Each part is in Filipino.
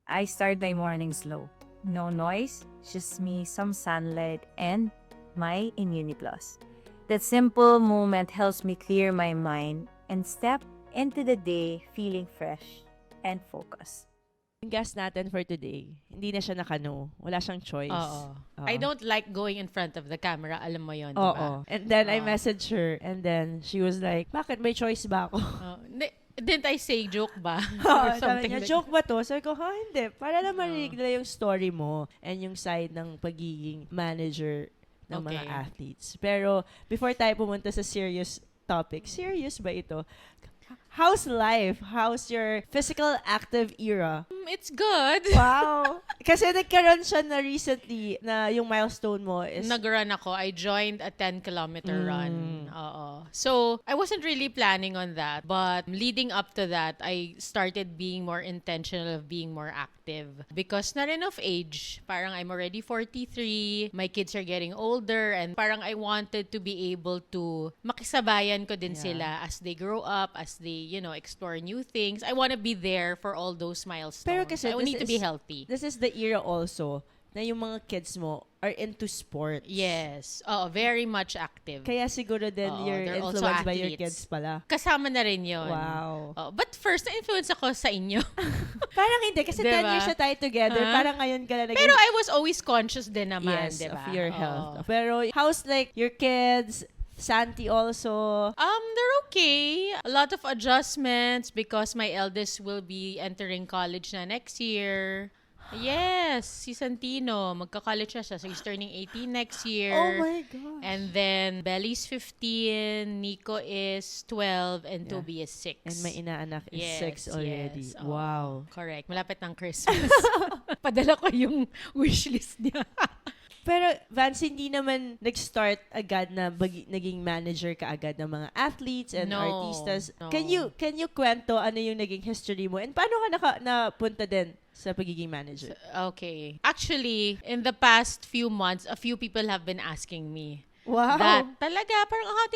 I start my morning slow. No noise, just me, some sunlight, and my Immune Plus. That simple moment helps me clear my mind and step into the day feeling fresh and focused. Yung guest natin for today, hindi na siya nakano. Wala siyang choice. Oo. Oo. I don't like going in front of the camera. Alam mo yon, di Oo. ba? And then I Oo. messaged her and then she was like, bakit may choice ba ako? Didn't I say joke ba? Sabi Or something niya, like joke ba to? Sabi ko, hindi. Para na marinig nila yung story mo and yung side ng pagiging manager ng mga Okay. athletes. Pero before tayo pumunta sa serious topic, serious ba ito? How's life? How's your physical active era? It's good. Wow! Kasi nagkaroon siya na recently na yung milestone mo is... Nag-run ako. I joined a 10-kilometer run. Oo. So, I wasn't really planning on that. But leading up to that, I started being more intentional of being more active. Because not enough age. Parang I'm already 43. My kids are getting older. And parang I wanted to be able to makisabayan ko din sila as they grow up, as they, explore new things. I want to be there for all those milestones. Pero kasi I this need to be healthy. This is the era also na yung mga kids mo are into sports. Yes. Oh, very much active. Kaya siguro din Oo, you're they're also influenced by your athletes. kids pala. Kasama na rin yun. Wow. Oh, but first, na-influence ako sa inyo. Parang hindi, kasi 10 Diba? years na tayo together. Huh? Parang ngayon ka na naging... Pero I was always conscious din naman, yes, di ba? of your Oo. health. Pero how's like your kids, Santi also? They're okay. A lot of adjustments because my eldest will be entering college na next year. Yes, si Santino, magka-college na siya. So he's turning 18 next year. Oh my gosh. And then Belly's 15, Nico is 12, and Yeah. Toby is 6. And my inaanak is Yes, 6 already. yes. Oo, Wow. correct. Malapit ng Christmas. Padala ko yung wishlist niya. Pero Vance, hindi naman nag-start agad na naging manager ka agad ng mga athletes and No, artistas. no. Can you kwento ano yung naging history mo and paano ka napunta din sa pagiging manager? Okay. Actually, in the past few months, a few people have been asking me Wow. that talaga, parang how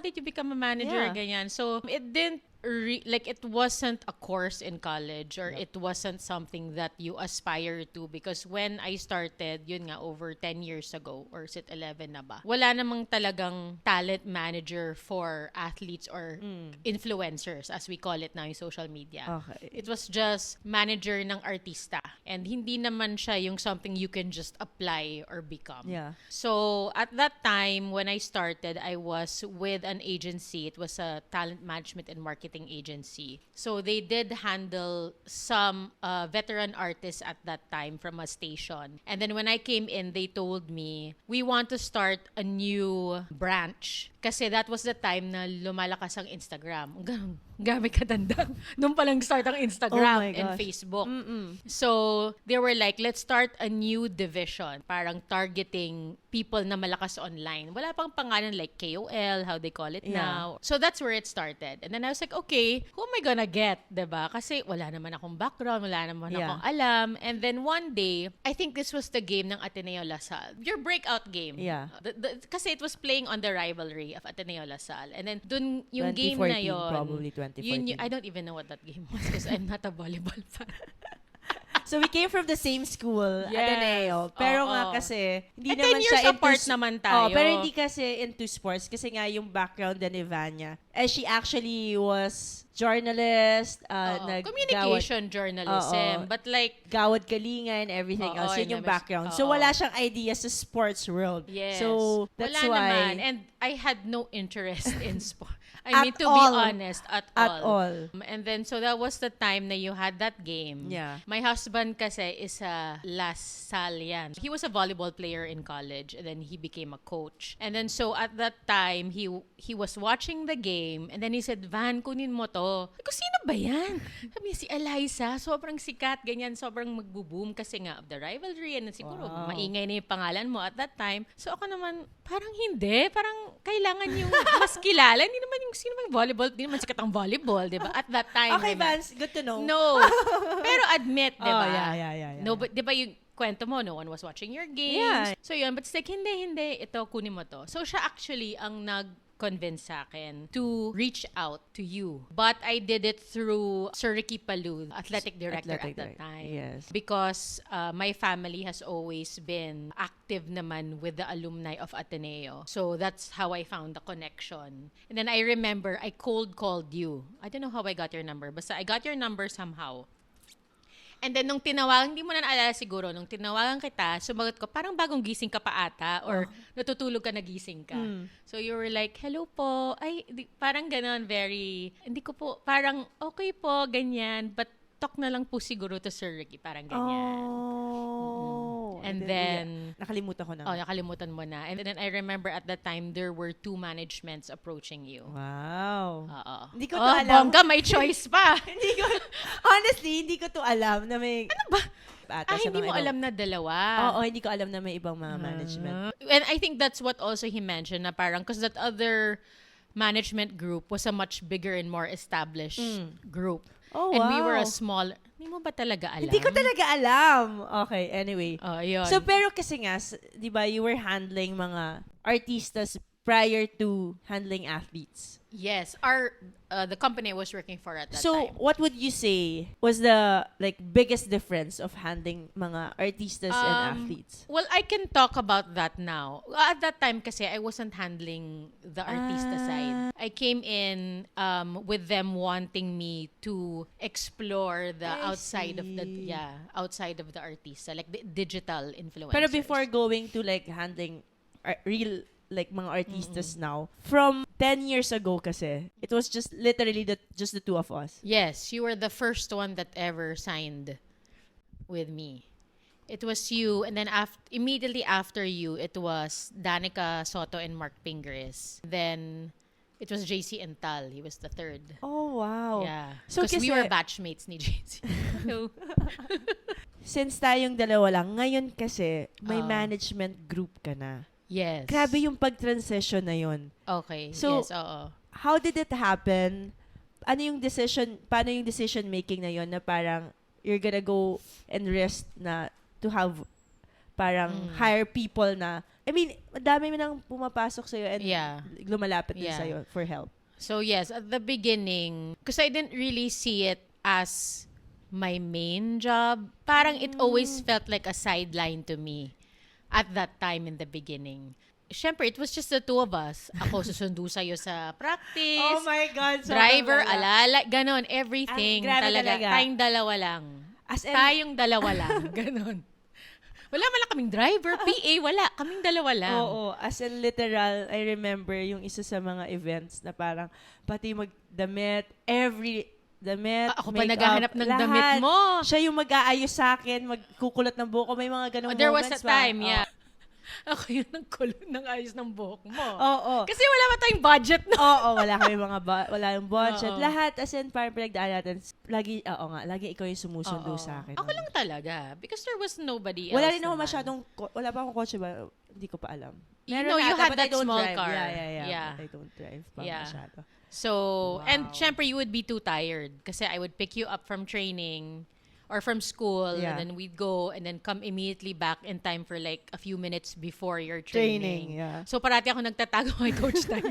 did you become a manager, Yeah. ganyan. So, it didn't it wasn't a course in college or it wasn't something that you aspire to because when I started, yun nga, over 10 years ago or is it 11 na ba? Wala namang talagang talent manager for athletes or influencers as we call it now in social media. Okay. It was just manager ng artista. And hindi naman siya yung something you can just apply or become. Yeah. So, at that time, when I started, I was with an agency. It was a talent management and marketing agency. So, they did handle some veteran artists at that time from a station. And then when I came in, they told me, we want to start a new branch. Kasi that was the time na lumalakas ang Instagram. Gamit katanda. Noong palang start ang Instagram Oh my and gosh. Facebook. So, they were like, let's start a new division. Parang targeting people na malakas online. Wala pang pangalan like KOL, how they call it Yeah. now. So, that's where it started. And then I was like, okay, who am I gonna get? Diba? Kasi wala naman akong background, wala naman Yeah. akong alam. And then one day, I think this was the game ng Ateneo Lasal. Your breakout game. Yeah. Kasi it was playing on the rivalry of Ateneo Lasal. And then, dun yung game 2014, na yon. probably 2014. I don't even know what that game was because I'm not a volleyball fan. So we came from the same school, Yes. Ateneo. Pero Oo. nga kasi, hindi Eh, naman 10 years siya apart into... naman tayo. Pero hindi kasi into sports. Kasi nga yung background ni Vanya. She actually was journalist, Communication journalism. Oo. But like, Gawad Kalinga and everything Oo, else. Yun and yung I was- background. So, oo. wala siyang idea sa sports world. yes. So, that's wala why... naman. And I had no interest in sport. At I mean, to be all. honest, at At all. all. And then, so that was the time na you had that game. Yeah. My husband kasi is a Lasalian. He was a volleyball player in college and then he became a coach. And then, so at that time, he was watching the game and then he said, Van, kunin mo to. Sabi ko, sino ba yan? Sabi niya, si Eliza, sobrang sikat, ganyan, sobrang magbo-boom kasi nga of the rivalry and then siguro Wow. maingay na yung pangalan mo at that time. So ako naman, parang hindi. Parang kailangan yung mas kilala. Hindi naman yung sino mang volleyball. Hindi naman sikat ang volleyball, di ba? At that time. Okay, diba? Vance, good to know. No. Pero admit, di ba? Oh, yeah. No, but di ba yung kwento mo, no one was watching your games. Yeah. So yun, but it's like, hindi, ito, kunin mo to. So siya actually ang convince sa akin to reach out to you. But I did it through Sir Ricky Palud, athletic director Athletic at that director, time. yes. Because my family has always been active naman with the alumni of Ateneo. So that's how I found the connection. And then I remember I cold called you. I don't know how I got your number. Basta I got your number somehow. And then nung tinawagan, hindi mo na naalala siguro, nung tinawagan kita, sumagot ko, parang bagong gising ka pa ata or natutulog ka, nagising ka. So you were like, hello po. Ay, parang ganon, very, hindi ko po, parang okay po, ganyan. But talk na lang po siguro to Sir Ricky, parang ganyan. And then, nakalimutan ko na. Oh, nakalimutan mo na. And then I remember at that time, there were 2 managements approaching you. Wow. Oo. Hindi ko to alam. Bongga, may choice pa. Honestly, hindi ko to alam na may... Ano ba? Hindi mo alam na dalawa. Oo, hindi ko alam na may ibang mga management. And I think that's what also he mentioned na parang, because that other management group was a much bigger and more established group. Oh, and wow. we were a small... Hindi mo ba talaga alam? Hindi ko talaga alam. Okay, anyway. Oh, yun. So, pero kasi nga, di ba, you were handling mga artistas prior to handling athletes. Yes. The company I was working for at that So, time. what would you say was the biggest difference of handling mga artistas and athletes? Well, I can talk about that now. At that time kasi, I wasn't handling the artista side. I came in with them wanting me to explore the outside of the artista, like the digital influencers. Pero before going to handling real mga artistas now, from 10 years ago kasi, it was just literally just the two of us. Yes, you were the first one that ever signed with me. It was you, and then immediately after you, it was Danica Soto and Mark Pingris. Then it was JC and Tal. He was the third. Oh, wow. Yeah. So, Because we kasi- were batchmates ni JC. So, Since tayong dalawa lang, ngayon kasi, may management group ka na. yes. Grabe yung pag-transition na yun. Okay. So, yes, oo. How did it happen? Paano yung decision making na yun na parang you're gonna go and rest na to have parang hire people na, I mean, madami mo nang pumapasok sa'yo and Yeah. lumalapit din Yeah. sa'yo for help. So yes, at the beginning, because I didn't really see it as my main job, parang it always felt like a sideline to me at that time in the beginning. Siyempre, it was just the two of us. Ako susundo sa'yo sa practice. Oh my God. Driver, alala, ganon, everything. Grabe Talaga. talaga. Tayong dalawa lang. As in- Tayong dalawa lang. Ganon. Wala man lang kaming driver, PA, wala. Kaming dalawa lang. Oo, as in literal, I remember yung isa sa mga events na parang pati magdamit, damit, Ako pa makeup, naghahanap ng lahat. damit mo. Siya yung mag-aayos sa akin, magkukulot ng buhok ko. May mga ganong There was moments a time, ba? yeah. Ako yun ang kulot ng ayos ng buhok mo. Oo. Kasi wala pa tayong budget na. Oo, wala kami wala yung budget. Oo. Lahat, as in, parang pinagdaan natin. Lagi ikaw yung sumusundo Oo. sa akin. Ako lang talaga. Because there was nobody else. Wala rin ako naman. masyadong, wala pa akong kotse ba? Hindi ko pa alam. You Meron know, you ata, had but I that don't small drive. car. Yeah. But I don't drive pa masyado. So, and syempre, you would be too tired. Kasi I would pick you up from training or from school, Yeah. and then we'd go and then come immediately back in time for like a few minutes before your training. Yeah. So, parati ako nagtatago kay Coach Tayo.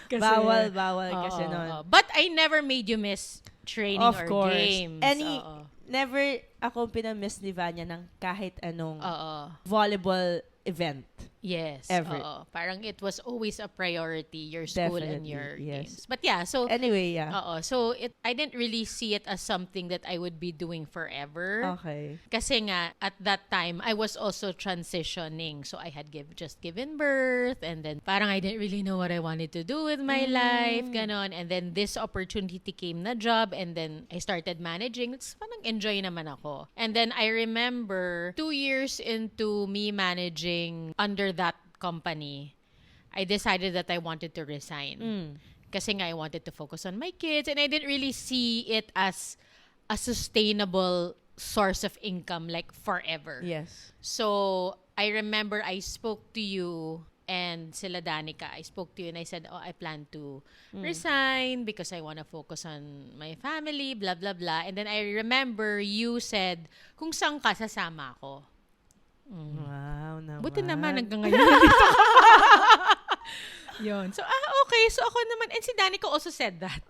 Kasi, Bawal Oo, kasi oo, nun. oo. But I never made you miss training Of or course. games. Oo. Never ako pinamiss ni Vanya ng kahit anong Oo. volleyball event. Yes. Ever. Oo. Parang it was always a priority, your school and Definitely, your yes. games. But yeah, so Anyway, yeah. so I didn't really see it as something that I would be doing forever. Okay. Kasi nga, at that time, I was also transitioning. So I had just given birth, and then parang I didn't really know what I wanted to do with my life, ganon. And then this opportunity came na job, and then I started managing. It's parang enjoy naman ako. And then I remember 2 years into me managing under that company, I decided that I wanted to resign. Kasi nga I wanted to focus on my kids, and I didn't really see it as a sustainable source of income like forever. Yes. So, I remember I spoke to you and sila Danica. I spoke to you and I said, I plan to resign because I want to focus on my family, blah, blah, blah. And then I remember you said, kung saan ka, sasama ako. Wow naman. Buti naman hanggang ngayon. Yun. So, okay. So ako naman, and si Danica also said that.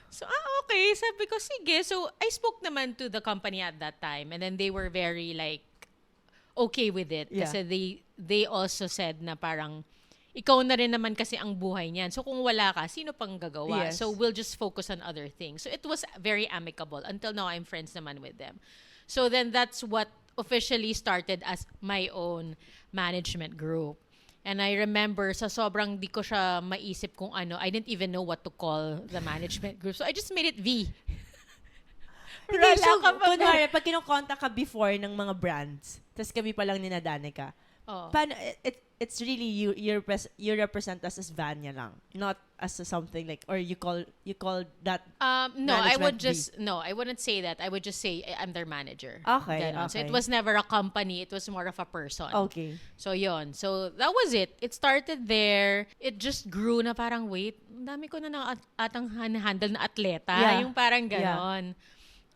So, okay. Sabi ko, sige. So, I spoke naman to the company at that time. And then they were very like, okay with it. Yeah. Kasi they also said na parang, ikaw na rin naman kasi ang buhay niyan. So, kung wala ka, sino pang gagawa? Yes. So, we'll just focus on other things. So, it was very amicable. Until now, I'm friends naman with them. So, then that's what officially started as my own management group. And I remember, sa sobrang di ko siya maisip kung ano, I didn't even know what to call the management group. So, I just made it V. Hindi, so, Wala ka pa- kunwari, pag kinokontak ka before ng mga brands, tas kami pa lang ni Danica, Oh. paano, it's really you represent us as Vanya lang, not as something like, or you call that. No, I would management I wouldn't say that. I would just say I'm their manager. Okay, Ganon. So okay. it was never a company. It was more of a person. Okay. So yon. So that was it. It started there. It just grew na parang wait, ang dami ko na atang handle na atleta. Yeah. Yung parang ganon.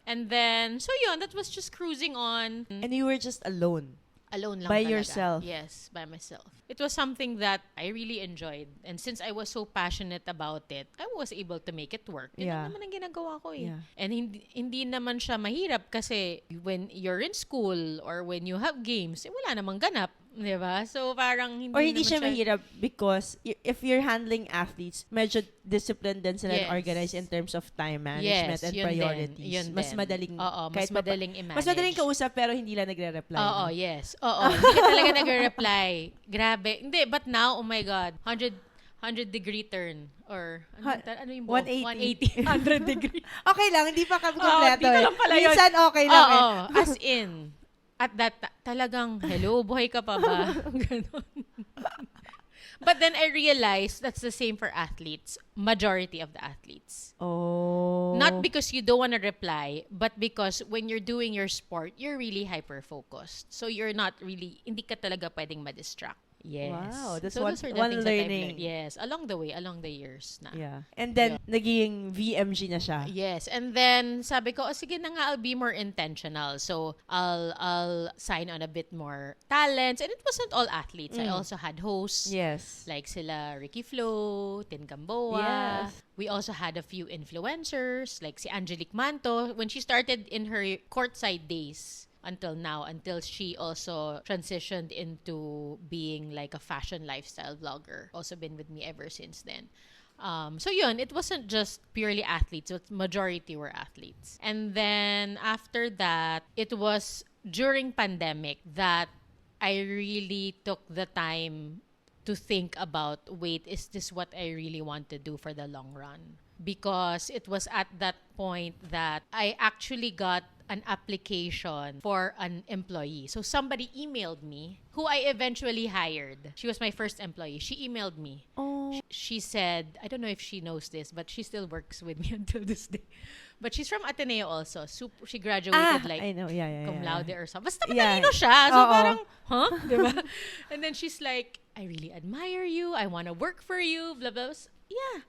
And then, so yon, that was just cruising on. And you were just alone. Alone lang By talaga. yourself. Yes, by myself. It was something that I really enjoyed. And since I was so passionate about it, I was able to make it work. Yun Yeah. lang naman ang ginagawa ko eh. Yeah. And hindi naman siya mahirap kasi when you're in school or when you have games, wala namang ganap. Di ba? So parang Or hindi naman siya mahirap because if you're handling athletes, medyo disciplined din sila and Yes. organized in terms of time management and yun priorities. Din, yun mas din. madaling, Oo, mas kahit madaling i-manage. mas madaling kausap pero hindi lang nagre-reply. Oo, no? yes. Oo, hindi ka talaga nagre-reply. Grabe. Hindi, but now, oh my God, 100-degree turn. Or, ano yung 180. 100 degree. Okay lang, hindi pa kompleto. dito lang pala yun. Minsan okay lang. Oo, as in, at that, talagang, hello, buhay ka pa ba? Ganon. But then I realized that's the same for athletes. Majority of the athletes. Oh. Not because you don't want to reply, but because when you're doing your sport, you're really hyper-focused. So you're not really, hindi ka talaga pwedeng ma-distract. Yes. Wow, that's so one- those are the one things that I've learning. learned. Yes, along the way, along the years na. Yeah. And then, naging VMG na siya. Yes, and then sabi ko, oh, sige na nga, I'll be more intentional. So I'll sign on a bit more talents, and it wasn't all athletes. I also had hosts. Yes. Like sila Ricky Flo, Tin Gamboa. Yes. We also had a few influencers like si Angelique Manto when she started in her courtside days until now, until she also transitioned into being like a fashion lifestyle vlogger. Also been with me ever since then. So yun, it wasn't just purely athletes, but majority were athletes. And then after that, it was during pandemic that I really took the time to think about, wait, is this what I really want to do for the long run? Because it was at that point that I actually got an application for an employee. So somebody emailed me, who I eventually hired. She was my first employee. She emailed me. Oh. She said, I don't know if she knows this, but she still works with me until this day. But she's from Ateneo also. She graduated like I know. Yeah. cum laude or something. Basta Yeah. matalino siya. So Oo. parang, huh? Diba? And then she's like, I really admire you. I want to work for you. Blah, blah. Yeah.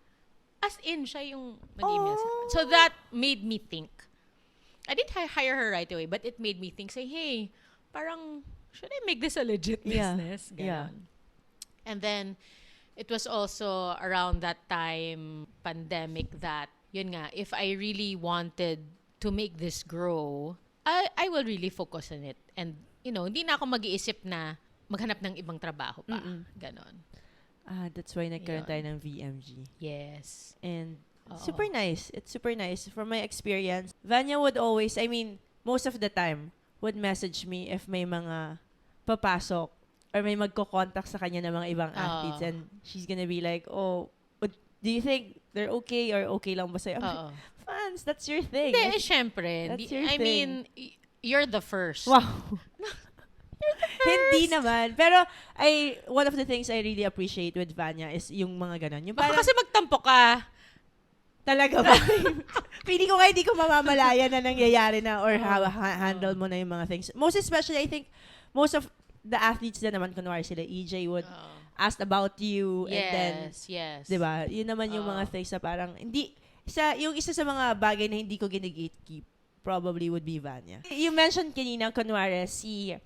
As in, siya yung nag-email sa akin. So that made me think. I didn't hire her right away, but it made me think, say, hey, parang, should I make this a legit Yeah. business? Ganon. Yeah. And then, it was also around that time, pandemic, that, yun nga, if I really wanted to make this grow, I will really focus on it. And, hindi na ako mag-iisip na maghanap ng ibang trabaho pa. Ganon. That's why nagkaroon Yun. tayo ng VMG. Yes. And Oo. super nice. It's super nice. From my experience, Vanya would always, most of the time, would message me if may mga papasok or may magko-contact sa kanya ng mga ibang athletes. And she's gonna be like, oh, do you think they're okay or okay lang ba sa'yo? I'm like, Oo. fans, that's your thing. Hindi, syempre. That's your I mean, you're the first. Wow. Hindi naman. Pero, one of the things I really appreciate with Vanya is yung mga ganon. Yung Baka parang, kasi magtampo ka. talaga ba? Feeling ko nga hindi ko mamamalaya na nangyayari na or handle mo na yung mga things. Most especially, I think, most of the athletes na naman, kunwari sila, EJ would ask about you and then, Yes. diba? Yun naman yung mga things na parang, yung isa sa mga bagay na hindi ko gine-gatekeep probably would be Vanya. You mentioned kanina, kunwari, si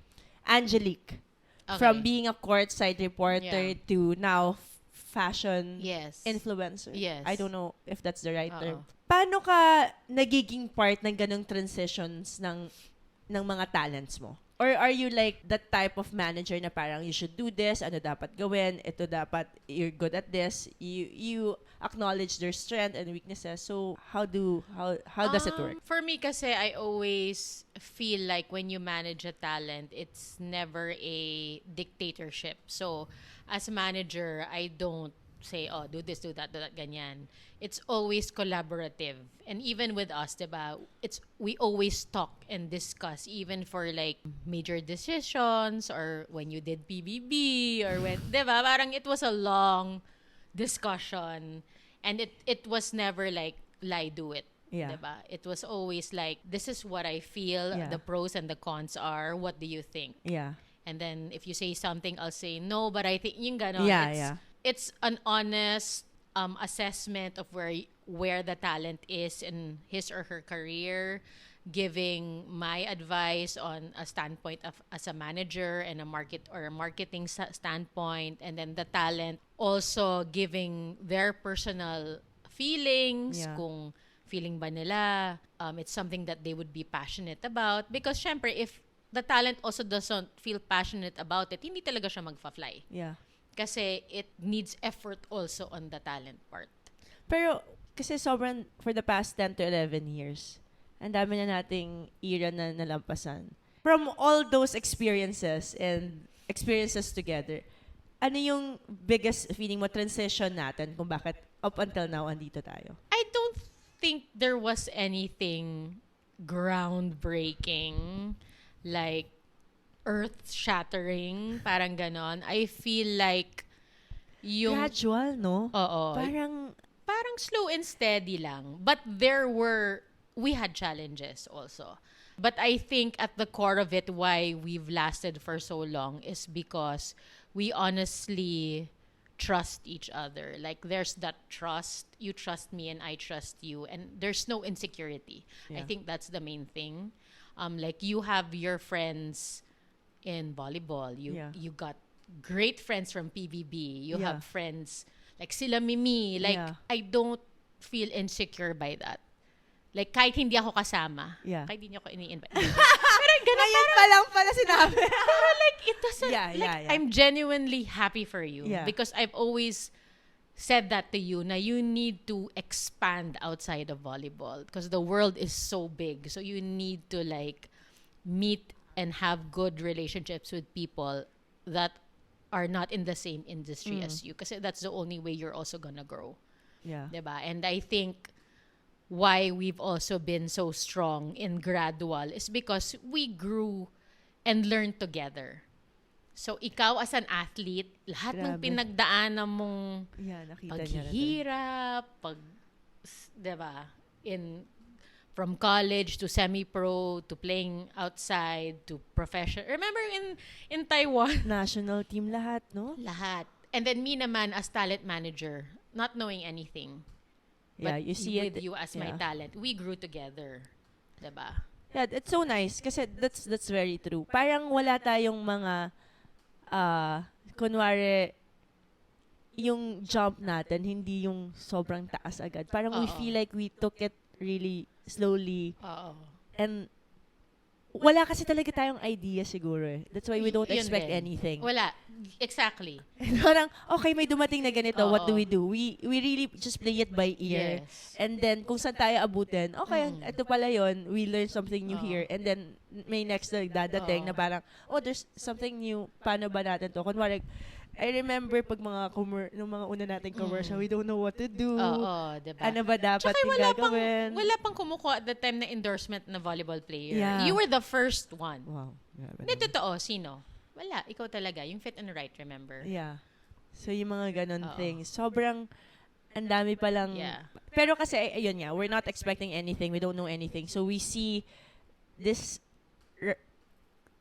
Angelique. Okay. From being a courtside reporter Yeah. to now fashion Yes. influencer. Yes. I don't know if that's the right Oo. term. Paano ka nagiging part ng ganong transitions ng mga talents mo? Or are you like that type of manager na parang you should do this, ano dapat gawin, ito dapat, you're good at this, you acknowledge their strength and weaknesses. So how does it work? For me kasi, I always feel like when you manage a talent, it's never a dictatorship. So as a manager, I don't say, oh, do this, do that, ganyan. It's always collaborative. And even with us, diba, we always talk and discuss, even for like major decisions or when you did PBB or when, diba, parang it was a long discussion. And it was never like, lie, do it. Yeah. Diba? It was always like, this is what I feel, Yeah. the pros and the cons are, what do you think? Yeah. And then if you say something, I'll say no, but I think yung ganon. Yeah, It's an honest assessment of where the talent is in his or her career, giving my advice on a standpoint of as a manager and a marketing standpoint, and then the talent also giving their personal feelings, Yeah. kung feeling ba nila it's something that they would be passionate about, because syempre if the talent also doesn't feel passionate about it, hindi talaga siya magfa-fly. Yeah. Kasi it needs effort also on the talent part. Pero, kasi sobrang, for the past 10 to 11 years, ang dami na nating era na nalampasan. From all those experiences and experiences together, ano yung biggest feeling mo, transition natin, kung bakit up until now, andito tayo? I don't think there was anything groundbreaking, like earth-shattering, parang ganon. I feel like yung... Gradual, no? Oo. Parang Slow and steady lang. But we had challenges also. But I think at the core of it, why we've lasted for so long is because we honestly trust each other. Like there's that trust. You trust me and I trust you. And there's no insecurity. I Yeah. think that's the main thing. Like you have your friends in volleyball. Yeah. You got great friends from PBB. You Yeah. have friends like sila Mimi. Like Yeah. I don't feel insecure by that. Like kahit hindi ako kasama. Yeah. Kahit hindi niyo ako ini-invite. Pero ganun, ngayon pa lang pala sinabi. pero like it doesn't Yeah, like yeah. I'm genuinely happy for you Yeah. because I've always said that to you na you need to expand outside of volleyball because the world is so big. So you need to like meet and have good relationships with people that are not in the same industry as you, kasi that's the only way you're also gonna grow. Yeah. Diba? And I think why we've also been so strong in gradual is because we grew and learned together. So ikaw as an athlete, lahat ng Grabe. pinagdaanan mong Yeah, nakita niya na. paghihirap, diba? From college to semi-pro to playing outside to professional. Remember in Taiwan? National team lahat, no? Lahat. And then me naman as talent manager, not knowing anything. Yeah, But you see with it. you as my yeah. talent, we grew together. Diba? Yeah, it's so nice kasi that's very true. Parang wala tayong mga kunwari yung jump natin hindi yung sobrang taas agad. Parang we Oo. feel like we took it really slowly Oo. and wala kasi talaga tayong idea siguro eh. That's why we don't Yun expect din. anything. Wala. Exactly. Parang, okay, may dumating na ganito, what do Oo. we do? We really just play it by ear. Yes. And then, kung saan tayo abutin, okay, ito pala yon, we learn something new Oo. here. And then, may next na dadating Oo. na parang, oh, there's something new. Paano ba natin to? Kunwari, I remember pag nung mga una nating commercial, we don't know what to do. Oo, diba? Ano ba dapat Tsaka yung gagawin? wala pang kumukuha at the time na endorsement na volleyball player. Yeah. You were the first one. Wow. Grabe Hindi, naman. totoo. Sino? Wala. Ikaw talaga. Yung fit and right, remember? Yeah. So, yung mga ganun Oo. things. Sobrang, ang dami palang, Yeah. pero kasi, ayun nga, we're not expecting anything. We don't know anything. So, we see this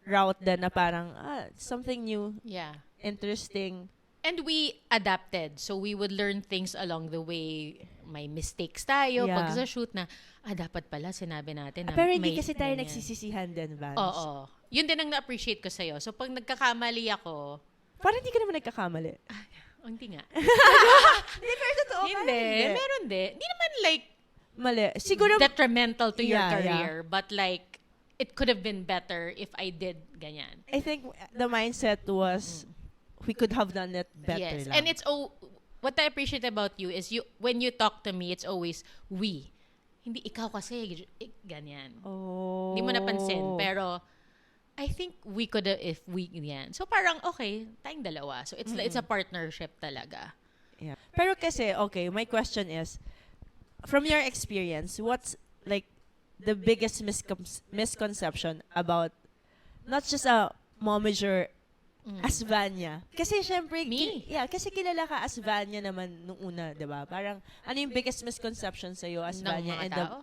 route then na parang, something new, Yeah. interesting. And we adapted. So we would learn things along the way. May mistakes tayo. Yeah. Pag sa shoot na, dapat pala sinabi natin na Pero hindi may kasi tayo ganyan. nagsisisihan din, Vance. Oo. Yun din ang na-appreciate ko sa'yo. So pag nagkakamali ako, Parang hindi ka naman nagkakamali. Hindi nga. Hindi, pero totoo. Hindi. Meron din. Hindi naman like Mali. Siguro, detrimental to your Yeah, career, but like it could have been better if I did ganyan. I think the mindset was, we could have done it better Yes. lang. And it's what I appreciate about you is when you talk to me, it's always we. Hindi ikaw kasi ganyan. Oh. Hindi mo napansin, pero I think we could have if we yan. So parang okay, tayong dalawa. So it's a partnership talaga. Yeah. Pero kasi, okay, my question is, from your experience, what's like the biggest misconception about not just a momager as Vanya? Kasi syempre, Me? kasi kilala ka as Vanya naman nung una, 'di ba? Parang ano yung biggest misconception sa as Ng Vanya mga and tao?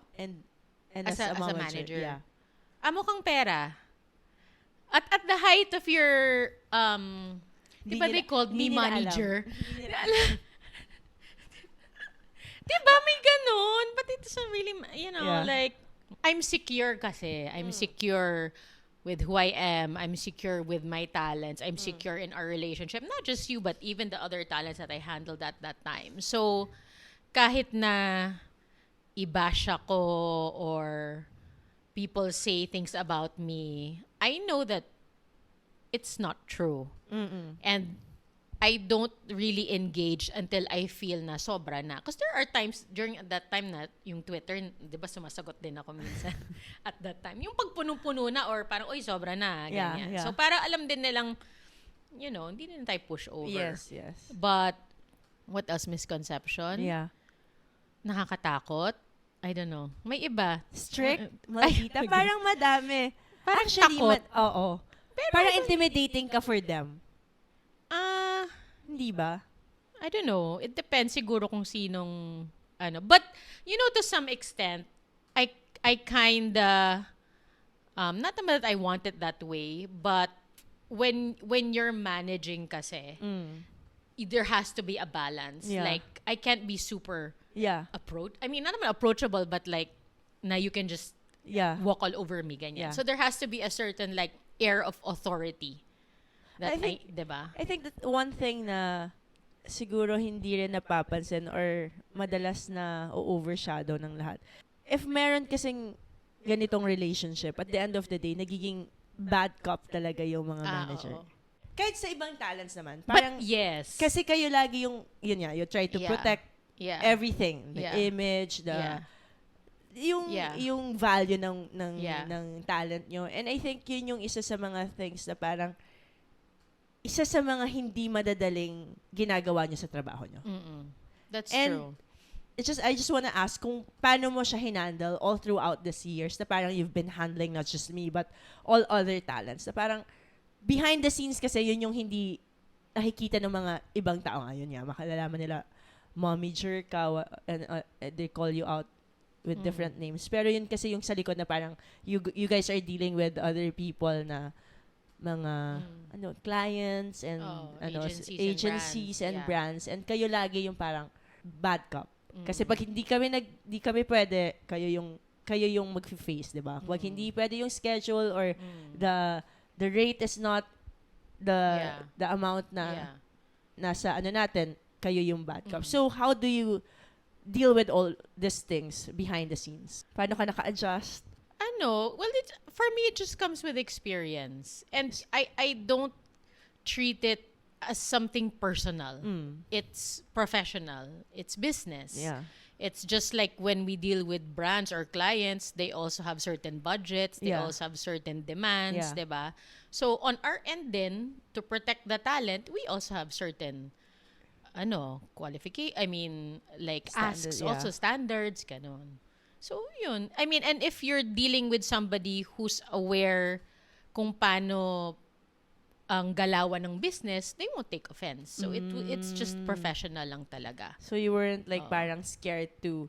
as a As a momager? manager. Yeah. Mukhang pera. At the height of your di ba they called me hindi nila alam. manager? Diba may ganun? But it's not really, Yeah. like, I'm secure kasi. I'm secure with who I am. I'm secure with my talents. I'm secure in our relationship. Not just you, but even the other talents that I handled at that time. So, kahit na i-bash ako or people say things about me, I know that it's not true. And I don't really engage until I feel na sobra na. Because there are times during that time na yung Twitter, di ba sumasagot din ako minsan at that time. Yung pagpuno-puno na or parang, oy, sobra na, ganyan. Yeah. So para alam din nilang, hindi din tayo push over. Yes. But, what else misconception? Yeah. Nakakatakot? I don't know. May iba. Strict, Ay, makita, parang madami. Parang Actually, takot. oo. Parang intimidating ka for them. Hindi ba? I don't know. It depends siguro kung sinong But to some extent, I kinda not naman that I want it that way, but when you're managing kasi, there has to be a balance. Yeah. Like I can't be super Yeah. not naman approachable, but like na you can just Yeah. walk all over me ganyan. Yeah. So there has to be a certain like air of authority. That I think- diba? I think that one thing na siguro hindi rin napapansin or madalas na overshadow ng lahat. If meron kasing ganitong relationship, at the end of the day, nagiging bad cop talaga yung mga manager. Oo. Kahit sa ibang talents naman. But Parang, yes. kasi kayo lagi you try to Yeah. protect yeah. everything. The Yeah. image, Yeah. yung value ng Yeah. ng talent nyo. And I think yun yung isa sa mga things na parang isa sa mga hindi madadaling ginagawa nyo sa trabaho nyo. Mm-mm. That's And true. I just wanna ask kung paano mo siya hinandle all throughout these years na parang you've been handling not just me but all other talents. Na parang behind the scenes kasi yun yung hindi nakikita ng mga ibang tao ngayon nga. Makalalaman nila, momager ka, and they call you out with different names. Pero yun kasi yung sa likod na parang you guys are dealing with other people na mga clients and agencies and brands, and kayo lagi yung parang bad cop. Kasi pag hindi kami pwede, kayo yung mag-face, 'di ba? Pag hindi pwede yung schedule or the rate is not the amount na nasa natin, kayo yung bad cop. So how do you deal with all these things behind the scenes? Paano ka naka-adjust? Well, for me, it just comes with experience. And I don't treat it as something personal. It's professional. It's business. Yeah. It's just like when we deal with brands or clients, they also have certain budgets. They Yeah. also have certain demands, Yeah. diba? So on our end then, to protect the talent, we also have certain like Standard, asks, yeah. also standards, ganon. So, yun. And if you're dealing with somebody who's aware kung paano ang galawan ng business, they won't take offense. So, it's just professional lang talaga. So you weren't like parang scared to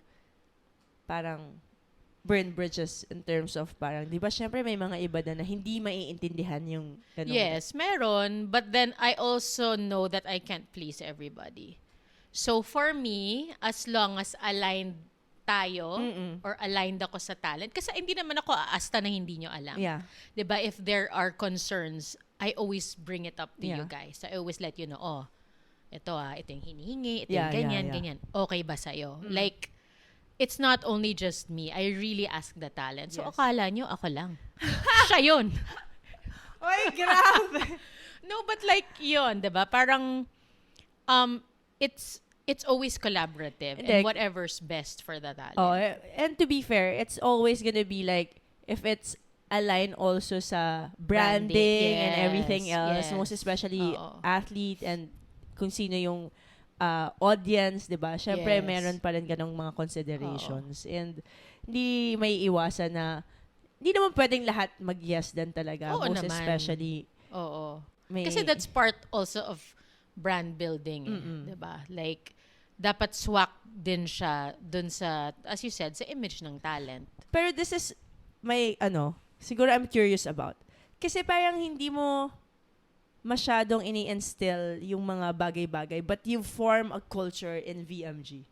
parang burn bridges in terms of parang, di ba syempre may mga iba na hindi maiintindihan yung ganun. Yes, meron. But then, I also know that I can't please everybody. So, for me, as long as aligned tayo or aligned ako sa talent, kasi hindi naman ako aasta na hindi nyo alam. Yeah. Diba? If there are concerns, I always bring it up to you Yeah. guys. I always let you know, ito yung hinihingi, ito Yeah, yung ganyan, yeah. ganyan. Okay ba sa'yo? Like, it's not only just me. I really ask the talent. So, Yes. akala nyo, ako lang. Siya yun. Oy, grabe! No, but like, yun, diba? Parang, it's always collaborative Hindi. and whatever's best for the talent. Oh, and to be fair, it's always gonna be like, if it's aligned also sa branding and everything else, yes. most especially Oo. athlete and kung sino yung audience, di ba? Syempre, Yes. meron pa rin ganong mga considerations. And hindi may iwasan na, hindi naman pwedeng lahat mag-yes din talaga. Oo Most naman. especially, Oo. may... Kasi that's part also of brand building, diba? Like, dapat swak din siya dun sa, as you said, sa image ng talent. Pero this is may siguro I'm curious about. Kasi parang hindi mo masyadong ini-instill yung mga bagay-bagay, but you form a culture in VMG.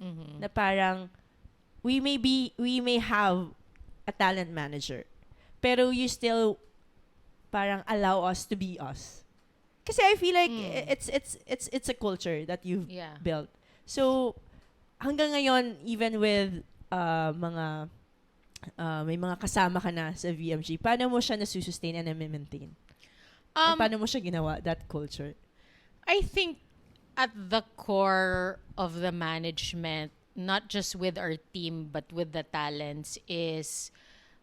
Mhm. Na parang we may have a talent manager, pero you still parang allow us to be us. Kasi I feel like it's a culture that you've Yeah. built. So hanggang ngayon, even with may mga kasama ka na sa VMG, paano mo siya nasusustain and maintain? And paano mo siya ginawa, that culture? I think at the core of the management, not just with our team, but with the talents is,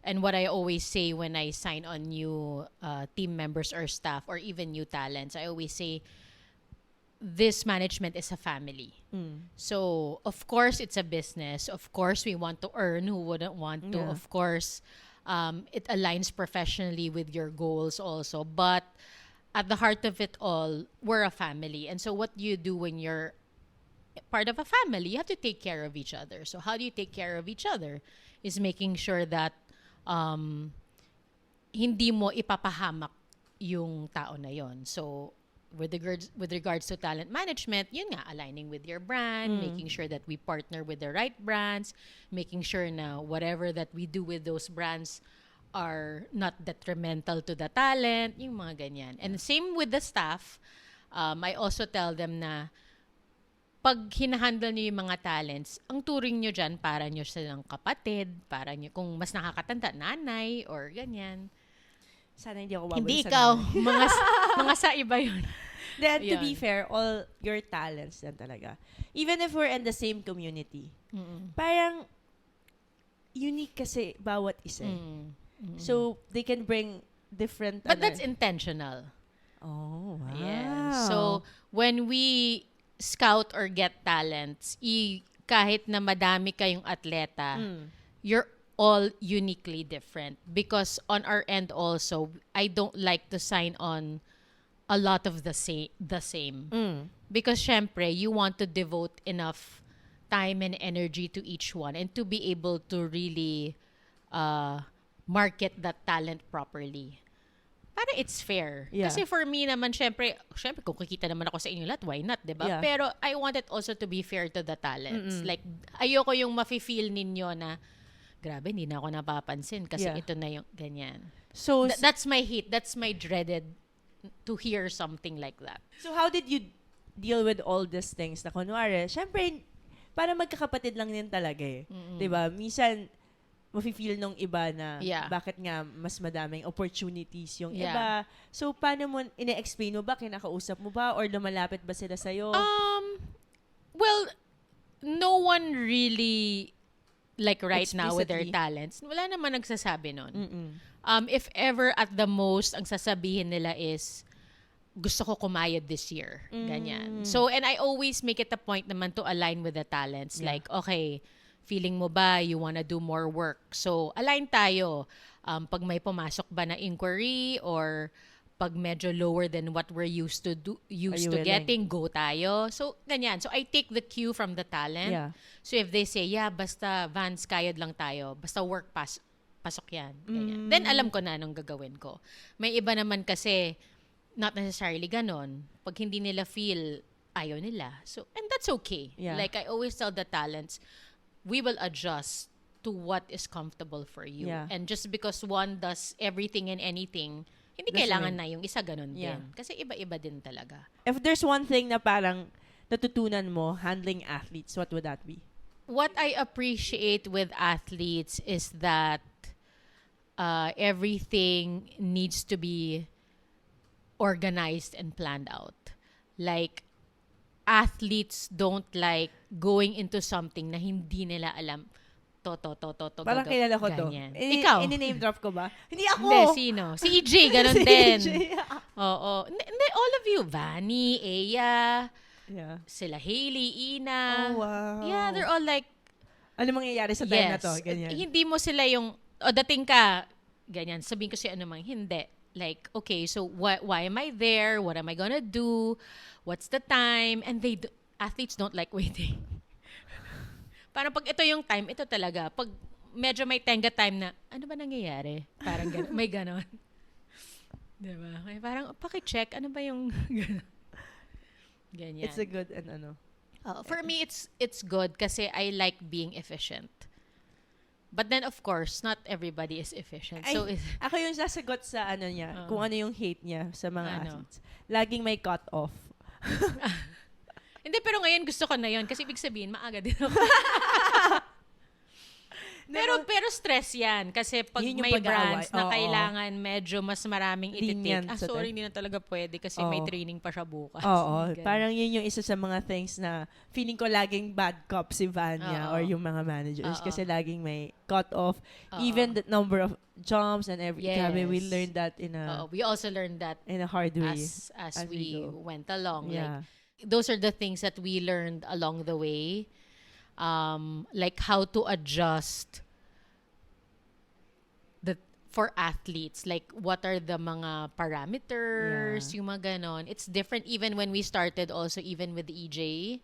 and what I always say when I sign on new team members or staff or even new talents, I always say, this management is a family. So, of course, it's a business. Of course, we want to earn. Who wouldn't want to? Yeah. Of course, it aligns professionally with your goals also. But at the heart of it all, we're a family. And so what do you do when you're part of a family? You have to take care of each other. So how do you take care of each other? Is making sure that hindi mo ipapahamak yung tao na yon. So with regards to talent management, yun nga, aligning with your brand, making sure that we partner with the right brands, making sure na whatever that we do with those brands are not detrimental to the talent, yung mga ganyan. And same with the staff, I also tell them na pag hinahandle niyo yung mga talents, ang turing niyo dyan, para niyo silang kapatid, para niyo, kung mas nakakatanda, nanay, or ganyan. Sana hindi ako babalik Hindi sa ikaw, nanay. mga sa iba yun. Then, to be Yun. fair, all your talents din talaga. Even if we're in the same community, Mm-mm. parang unique kasi bawat isa. Mm. Mm. So, they can bring different... But that's intentional. Oh, wow. Yeah. So, when we scout or get talents, kahit na madami kayong atleta, you're all uniquely different. Because on our end also, I don't like to sign on a lot of the same. Because syempre, you want to devote enough time and energy to each one and to be able to really market that talent properly. Para it's fair. Yeah. Kasi for me naman, syempre kung kikita naman ako sa inyo lahat, why not, diba? Yeah. Pero I want it also to be fair to the talents. Like, ayoko yung mafe-feel ninyo na, grabe, hindi na ako napapansin kasi Yeah. ito na yung ganyan. So, That's my hate. That's my dreaded to hear something like that. so how did you deal with all these things na kunwari, syempre, para magkakapatid lang din talaga eh. Diba? Minsan, mafe-feel nung iba na Yeah. bakit nga mas madaming opportunities yung Yeah. iba. So, paano mo, ine-explain mo ba? Kinakausap mo ba? Or lumalapit ba sila sa'yo? Well, no one really, like right now with their Explicitly. talents, wala naman nagsasabi nun. Mm-mm. If ever at the most, ang sasabihin nila is, gusto ko kumayod this year. Ganyan. So, and I always make it a point naman to align with the talents. Yeah. Like, okay, feeling mo ba you wanna do more work? So, align tayo. Pag may pumasok ba na inquiry or pag medyo lower than what we're used to you willing? getting, go tayo. So, ganyan. So, I take the cue from the talent. Yeah. So, if they say, yeah, basta Vans, kayod lang tayo. Basta work pasok yan. Ganyan. Then, alam ko na anong gagawin ko. May iba naman kasi, not necessarily ganon. Pag hindi nila feel, ayaw nila. So, and that's okay. Yeah. Like, I always tell the talents, we will adjust to what is comfortable for you. Yeah. And just because one does everything and anything, Hindi Doesn't kailangan mean- na yung isa ganun Yeah. din. Kasi iba-iba din talaga. If there's one thing na parang natutunan mo handling athletes, what would that be? What I appreciate with athletes is that everything needs to be organized and planned out. Like, athletes don't like going into something na hindi nila alam. To, Parang kilala ko to. ganyan. Ikaw? Ini-name drop ko ba? Hindi ako! Hindi, sino? Si EJ, ganun Si din. EJ. Oo. Hindi, all of you. Vanny, Aya, Yeah. sila Hailey, Ina. Oh, wow. Yeah, they're all like, Ano mangyayari sa time na to? yes. Ganyan. Hindi mo sila yung, dating ka, ganyan, sabihin ko siya ano mang, hindi. Like, okay, so why am I there? What am I gonna do? What's the time? And athletes don't like waiting. Parang pag ito yung time, ito talaga. Pag medyo may tenga time na, ano ba nangyayari? Parang may ganon. Diba? May parang, paki-check, ano ba yung ganon? Ganyan. It's a good and ano. For me, it's good kasi I like being efficient. But then, of course, not everybody is efficient. So, Ako yung sasagot sa ano niya, kung ano yung hate niya sa mga Ano? athletes. Laging may cut off. hindi, pero ngayon gusto ko na yun kasi ibig sabihin, maaga din ako. pero stress yan kasi pag Yun yung may pag-aaway. brands na Oo. kailangan medyo mas maraming Lenient ititik. sa Sorry, time. hindi na talaga pwede kasi Oo. may training pa siya bukas. Oo. Ganun. Parang yun yung isa sa mga things na feeling ko laging bad cop si Vanya Oo. or yung mga managers Oo. kasi laging may cut off. Oo. Even the number of jumps and everything. Yes. Grabe, we learned that in We also learned that a hard way. as as we we go. went along. Yeah. Like, those are the things that we learned along the way. Like how to adjust for athletes. Like, what are the mga parameters, Yeah. yung mga ganon. It's different even when we started also, even with EJ.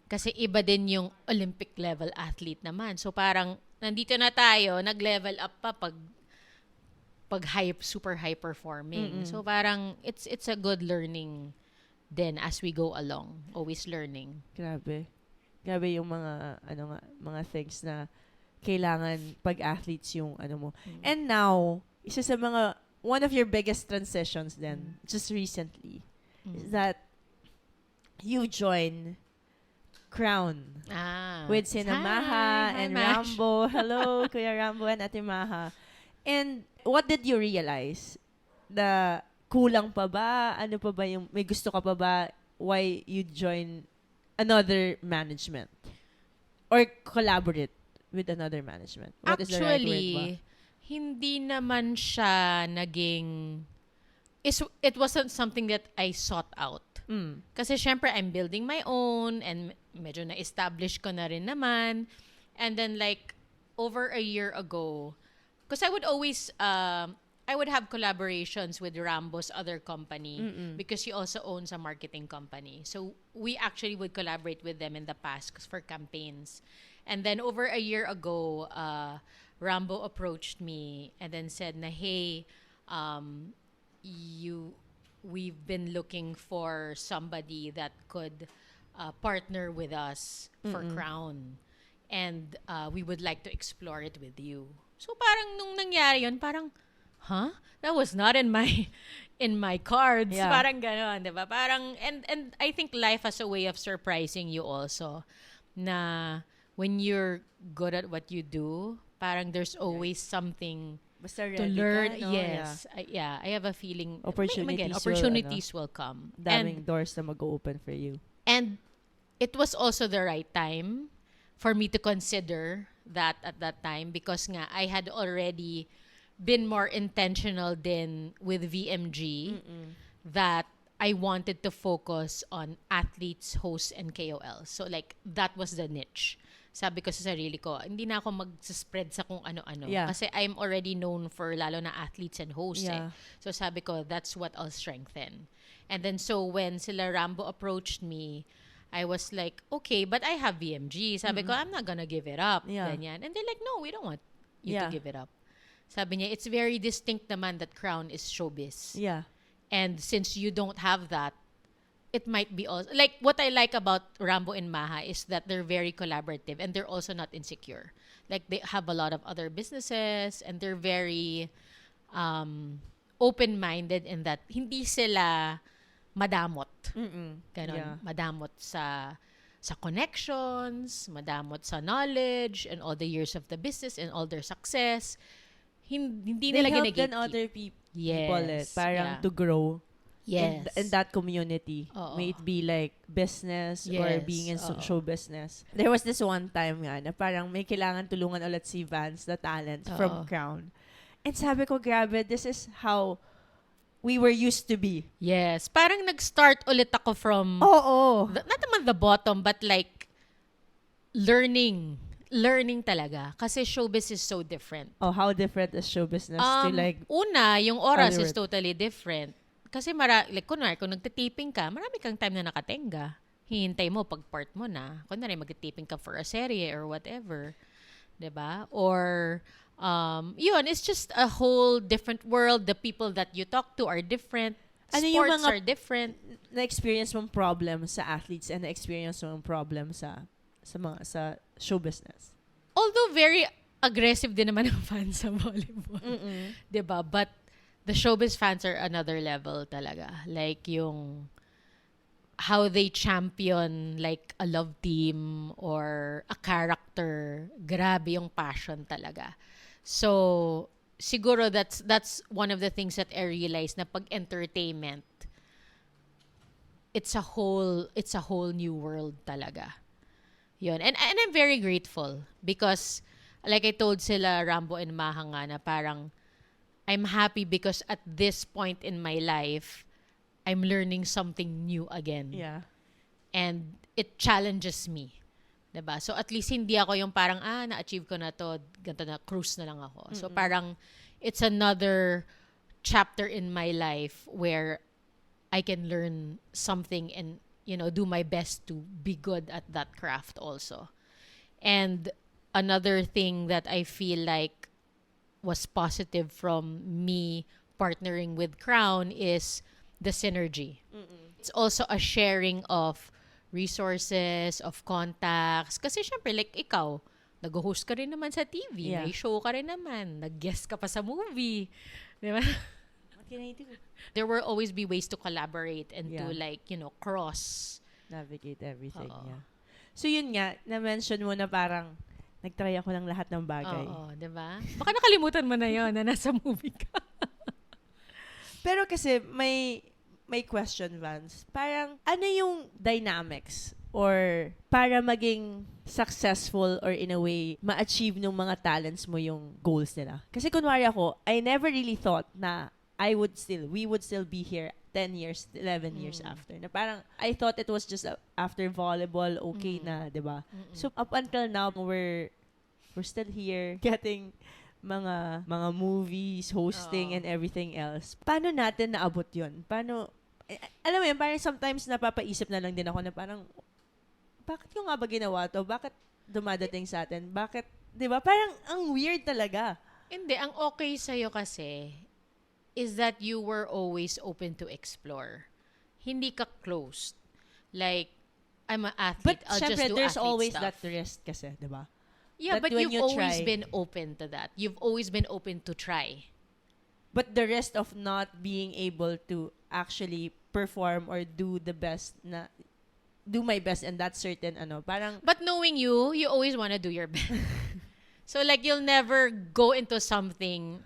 Kasi iba din yung Olympic level athlete naman. So parang, nandito na tayo, nag-level up pa pag super high performing. So parang, it's a good learning then as we go along. Always learning. Grabe. Grabe yung mga mga things na kailangan pag athletes yung ano mo. And now, isa sa mga one of your biggest transitions then just recently is that you join Crown with Sinamaha Hi, and Mash. Rambo. Hello, Kuya Rambo and Ate Maha. And what did you realize? Na kulang pa ba? Ano pa ba yung may gusto ka pa ba? Why you join another management or collaborate with another management? What is the right word ba? Actually, hindi naman siya naging... It wasn't something that I sought out. Kasi syempre, I'm building my own and medyo na-establish ko na rin naman. And then like, over a year ago, because I would always... I would have collaborations with Rambo's other company because he also owns a marketing company. So we actually would collaborate with them in the past for campaigns. And then over a year ago, Rambo approached me and then said na, hey, we've been looking for somebody that could partner with us for Crown. And we would like to explore it with you. So parang nung nangyari yun, parang, huh? That was not in my cards. Yeah. Parang ganon, di ba? Parang, and I think life has a way of surprising you also. Na when you're good at what you do, parang there's always something Basta to ready learn. ka, no? Yes. I have a feeling Opportunities will come. Daming doors na mag-open for you. And it was also the right time for me to consider that at that time because nga I had already been more intentional din with VMG that I wanted to focus on athletes, hosts, and KOLs. So like, that was the niche. Sabi ko sa sarili ko, hindi na ako mag-spread sa kung ano-ano. Yeah. Kasi I'm already known for lalo na athletes and hosts. Yeah. So sabi ko, that's what I'll strengthen. And then so when sila Rambo approached me, I was like, okay, but I have VMG. Sabi ko, I'm not gonna give it up. Yeah. Ganyan. And they're like, no, we don't want you Yeah. to give it up. Sabi niya, it's very distinct naman that Crown is showbiz. Yeah. And since you don't have that, it might be also... Like, what I like about Rambo and Maha is that they're very collaborative and they're also not insecure. Like, they have a lot of other businesses and they're very open-minded in that hindi sila madamot. Ganon. Yeah. Madamot sa connections, madamot sa knowledge, and all the years of the business and all their success. Hindi They nila help ginagatekeep. then other people Yes. parang Yeah. to grow Yes. in that community. Oo. May it be like business or Yes. being in Oo. show business. There was this one time nga na parang may kailangan tulungan ulit si Vance, the talent Oo. from Crown. And sabi ko, grabe, this is how we were used to be. Yes. Parang nag-start ulit ako from, Oo. not naman the bottom, but like, learning talaga. Kasi showbiz is so different. Oh, how different is show business to like, Una, yung oras is Hollywood. totally different. Kasi like, kunwari, kung nagtitiping ka, marami kang time na nakatenga. Hihintay mo pag part mo na. Kunwari, magtitiping ka for a serie or whatever. 'Di ba? Or, yun, it's just a whole different world. The people that you talk to are different. Ano yung Sports mga- are different. na-experience mong problem sa athletes and na-experience mong problem sa show business? Although very aggressive din naman ang fans sa volleyball. 'Di ba? But the showbiz fans are another level talaga. Like yung how they champion like a love team or a character. Grabe yung passion talaga. So, siguro that's one of the things that I realized na pag entertainment, it's a whole new world talaga. Yun. And I'm very grateful because like I told sila Rambo and Maha nga na parang I'm happy because at this point in my life, I'm learning something new again. Yeah. And it challenges me. 'Di ba? So at least hindi ako yung parang na-achieve ko na to, ganito na, cruise na lang ako. So parang it's another chapter in my life where I can learn something and do my best to be good at that craft also. And another thing that I feel like was positive from me partnering with Crown is the synergy. It's also a sharing of resources, of contacts. Kasi syempre, like ikaw, nag-host ka rin naman sa TV, Yeah. may show ka rin naman, nag-guest ka pa sa movie. Di ba? What can I do? There will always be ways to collaborate and to Yeah. cross. Navigate everything. Oo. Yeah. So yun nga, na-mention mo na parang nag-try ako ng lahat ng bagay. Oo, di ba? Baka nakalimutan mo na yon na nasa movie ka. Pero kasi may question, Vance. Parang ano yung dynamics or para maging successful or in a way ma-achieve ng mga talents mo yung goals nila? Kasi kunwari ako, I never really thought na we would still be here 10 years, 11 years after. Na parang, I thought it was just after volleyball, okay na, di ba? So, up until now, we're still here getting mga movies, hosting, and everything else. Paano natin naabot yun? Paano, alam mo yun, parang sometimes napapaisip na lang din ako na parang, bakit ko nga ba ginawa to? Bakit dumadating sa atin? Bakit, di ba? Parang, ang weird talaga. Hindi, ang okay sa'yo kasi is that you were always open to explore. Hindi ka closed. Like, I'm an athlete, But I'll just syempre, do there's athlete always stuff. that risk kasi, di ba? Yeah, that but when you've you always try- been open to that. You've always been open to try. But the rest of not being able to actually perform or do my best in that certain parang But knowing you always want to do your best. So like, you'll never go into something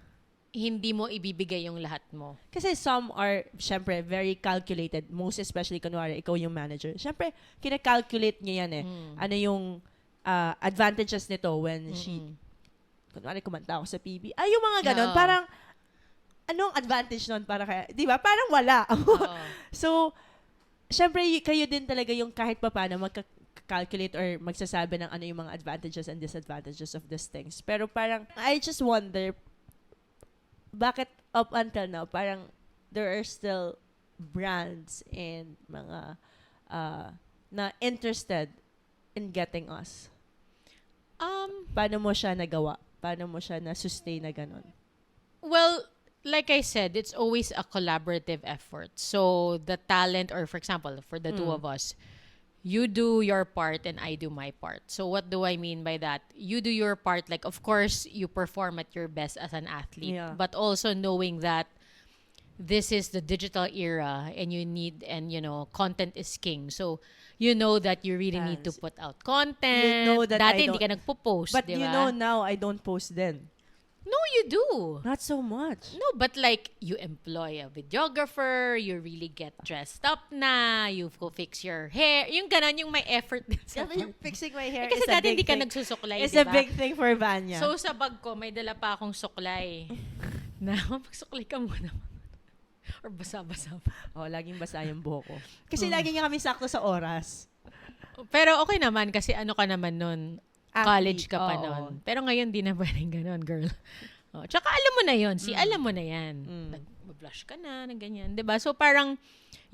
hindi mo ibibigay yung lahat mo. kasi some are syempre very calculated, most especially kunwari ikaw yung manager. Syempre kina-calculate niya yan ano yung advantages nito when she kunwari kumanta ako sa PB. Ay, yung mga ganun, Oo. parang anong advantage nun para kaya, di ba? Parang wala. Oo. So, syempre, kayo din talaga yung kahit pa paano magka-calculate or magsasabi ng ano yung mga advantages and disadvantages of these things. Pero parang, I just wonder, bakit up until now, parang there are still brands and mga na interested in getting us. Paano mo siya nagawa? Paano mo siya na-sustain na ganun? Well, like I said, it's always a collaborative effort. So the talent, or for example, for the two of us, you do your part and I do my part. So what do I mean by that? You do your part, like of course you perform at your best as an athlete, Yeah. but also knowing that this is the digital era and you need, and content is king. So, you know that you really need to Yes. put out content. You know that Dati I hindi don't- ka nagpo-post, But di you ba? know now, I don't post then. No, you do. Not so much. No, but like, you employ a videographer, you really get dressed up na, you go fix your hair, yung ganon, yung may effort din sa part. Fixing my hair Kasi is a dati big hindi ka thing. nagsusuklay, It's di a ba? big thing for Vanya. So, sa bag ko, may dala pa akong suklay. Na, magsuklay ka muna. Or basa-basa pa. laging basa yung buhok ko. Kasi Mm. lagi niya kami sakto sa oras. Pero okay naman, kasi ano ka naman nun, college ka pa oo. nun. Pero ngayon, di na pwedeng ganon, girl. Tsaka alam mo na yon, alam mo na yan. Nag-blush ka na, ganyan. Diba? So, parang,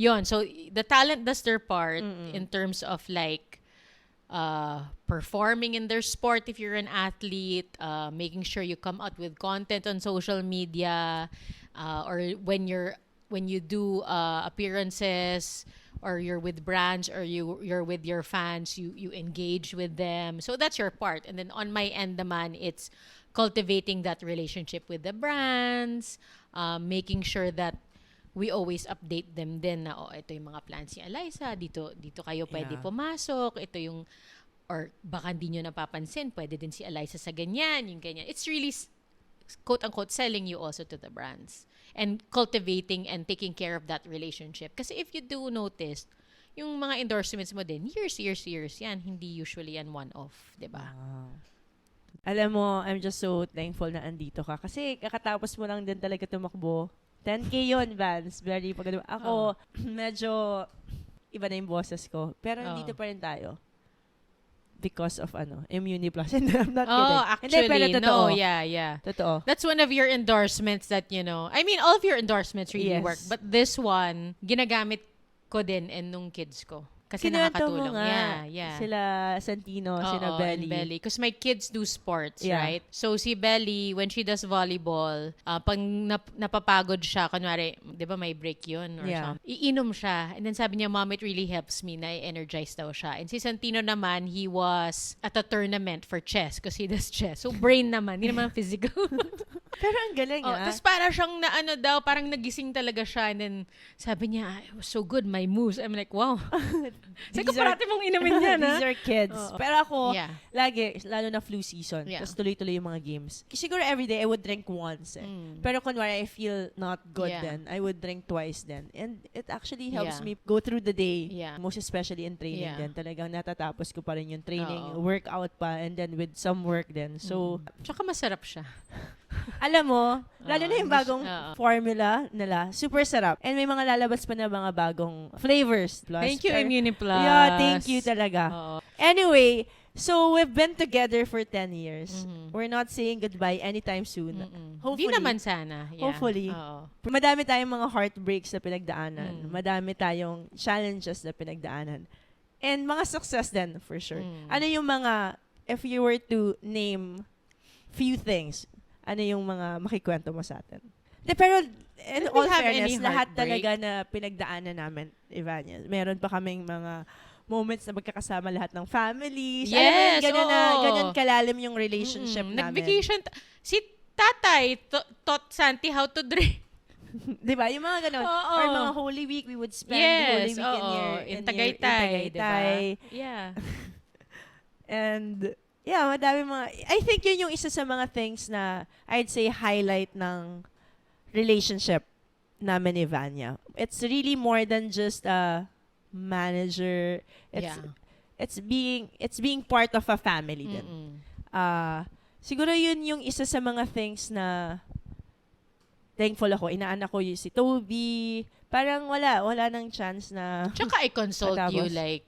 yon. So, the talent does their part in terms of like, performing in their sport if you're an athlete, making sure you come out with content on social media, or when you do appearances, or you're with brands, or you're with your fans, you engage with them. So that's your part. And then on my end naman, it's cultivating that relationship with the brands, making sure that we always update them din na, ito yung mga plans ni Eliza, dito kayo pwede Yeah. pumasok, ito yung, or baka hindi nyo napapansin, pwede din si Eliza sa ganyan, yung ganyan. It's really, quote-unquote, selling you also to the brands. And cultivating and taking care of that relationship. Kasi if you do notice, yung mga endorsements mo din, years yan. Hindi usually yan one-off, di ba? Alam mo, I'm just so thankful na andito ka. Kasi kakatapos mo lang din talaga tumakbo. 10K yun, Vance. Very pagod. Ako, medyo iba na yung boses ko. Pero nandito pa rin tayo. Because of Immuni Plus. I'm not kidding. Actually, Hindi, pero totoo. no, yeah. Totoo. That's one of your endorsements that, I mean, all of your endorsements really Yes. work. But this one, ginagamit ko din and nung kids ko. Kasi Kinuwento nakakatulong. mo nga. Yeah. Sila Santino, Oo, sila and Belly. Because my kids do sports, Yeah. right? So, si Belly, when she does volleyball, pag napapagod siya, kunwari, di ba may break yun or Yeah. something, iinom siya. And then sabi niya, Mom, it really helps me na i-energize daw siya. And si Santino naman, he was at a tournament for chess because he does chess. So, brain naman, hindi naman physical. Pero ang galing Tapos para siyang daw, parang nagising talaga siya. And then sabi niya, it was so good, my moves. I'm like, wow. Sabi ko, parati mong inumin yan, ha? These are kids. Oo. Pero ako, Yeah. lagi, lalo na flu season, Yeah. tapos tuloy-tuloy yung mga games. Siguro everyday, I would drink once. Pero kunwari, I feel not good Yeah. then, I would drink twice then. And it actually helps Yeah. me go through the day, Yeah. most especially in training Yeah. din. Talagang natatapos ko pa rin yung training, Oo. workout pa, and then with some work din. So, Tsaka masarap siya. alam mo, lalo na yung bagong Oo. formula nila, super sarap. And may mga lalabas pa na mga bagong flavors. Plus, Thank you, pero- Immuniplus. Yeah, thank you talaga. Oo. Anyway, so we've been together for 10 years. Mhm. We're not saying goodbye anytime soon. Mm-mm. Hopefully. Di naman sana. Yeah. Hopefully. Oo. Madami tayong mga heartbreaks na pinagdaanan. Mm. Madami tayong challenges na pinagdaanan. And mga success din, for sure. Mm. Ano yung mga, if you were to name few things, ano yung mga makikwento mo sa atin? Pero, in Did we all have fairness, any lahat heartbreak? talaga na pinagdaanan namin, Ivania. Meron pa kaming mga moments na magkakasama lahat ng families. Alam mo yun, Yes, ganyan na, oo. ganyan kalalim yung relationship namin. Nag-vacation. Si tatay taught Santi how to drink. Di ba? Yung mga ganun. Oo. Or mga Holy Week, we would spend Holy Yes, Week in oo. your, In your- Tagaytay, in diba? Tagaytay. Yeah. And, yeah, madami mga, I think yun yung isa sa mga things na I'd say highlight ng relationship namin ni Vanya. It's really more than just a manager. It's being part of a family din. Mm-mm. Siguro yun yung isa sa mga things na thankful ako. Inaanak ko yung si Toby. Parang wala nang chance na Tsaka I consult you Matapos. like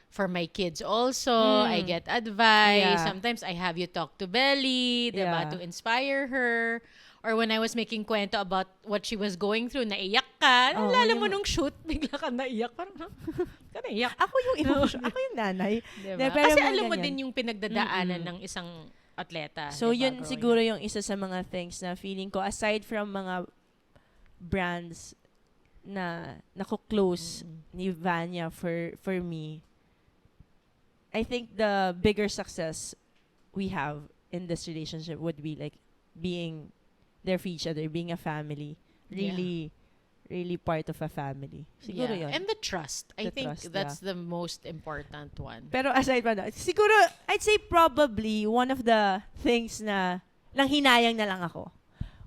for my kids also. I get advice. Yeah. Sometimes I have you talk to Belly, diba, Yeah. to inspire her. Or when I was making kwento about what she was going through, naiyak ka. Oo, Nalala mo yung- nung shoot, bigla ka naiyak. Parang, ka naiyak. ako yung emotion, ako yung nanay. Diba? Di, pero Kasi mga alam mo ganyan. din yung pinagdadaanan ng isang atleta. So, diba, yun growing siguro up. yung isa sa mga things na feeling ko, aside from mga brands na naku-close ni Vanya for me, I think the bigger success we have in this relationship would be like being there for each other, being a family. Really really part of a family. Siguro yun. And the trust. I The think trust, that's the most important one. Pero aside from that, siguro, I'd say probably one of the things na nang hinayang na lang ako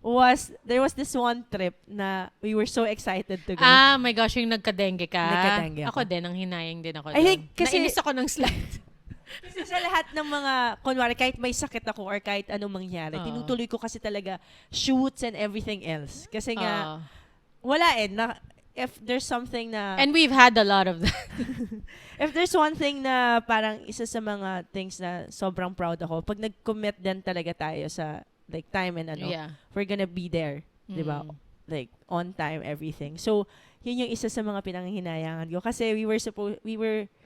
was, there was this one trip na we were so excited to go. Ah, my gosh, yung nagka-dengue ka. Nagka-dengue Ako ako. din, ang hinayang din ako I dun. think kasi- Nainis ako ng slide. Kasi sa lahat ng mga, kunwari, kahit may sakit ako or kahit anong mangyari, Oo. tinutuloy ko kasi talaga shoots and everything else. Kasi nga, Oo. wala if there's something na, And we've had a lot of that. if there's one thing na parang isa sa mga things na sobrang proud ako, pag nag-commit din talaga tayo sa like time and Yeah. we're gonna be there, di ba? Mm. Like, on time, everything. So, yun yung isa sa mga pinanghinayangan ko. Kasi we were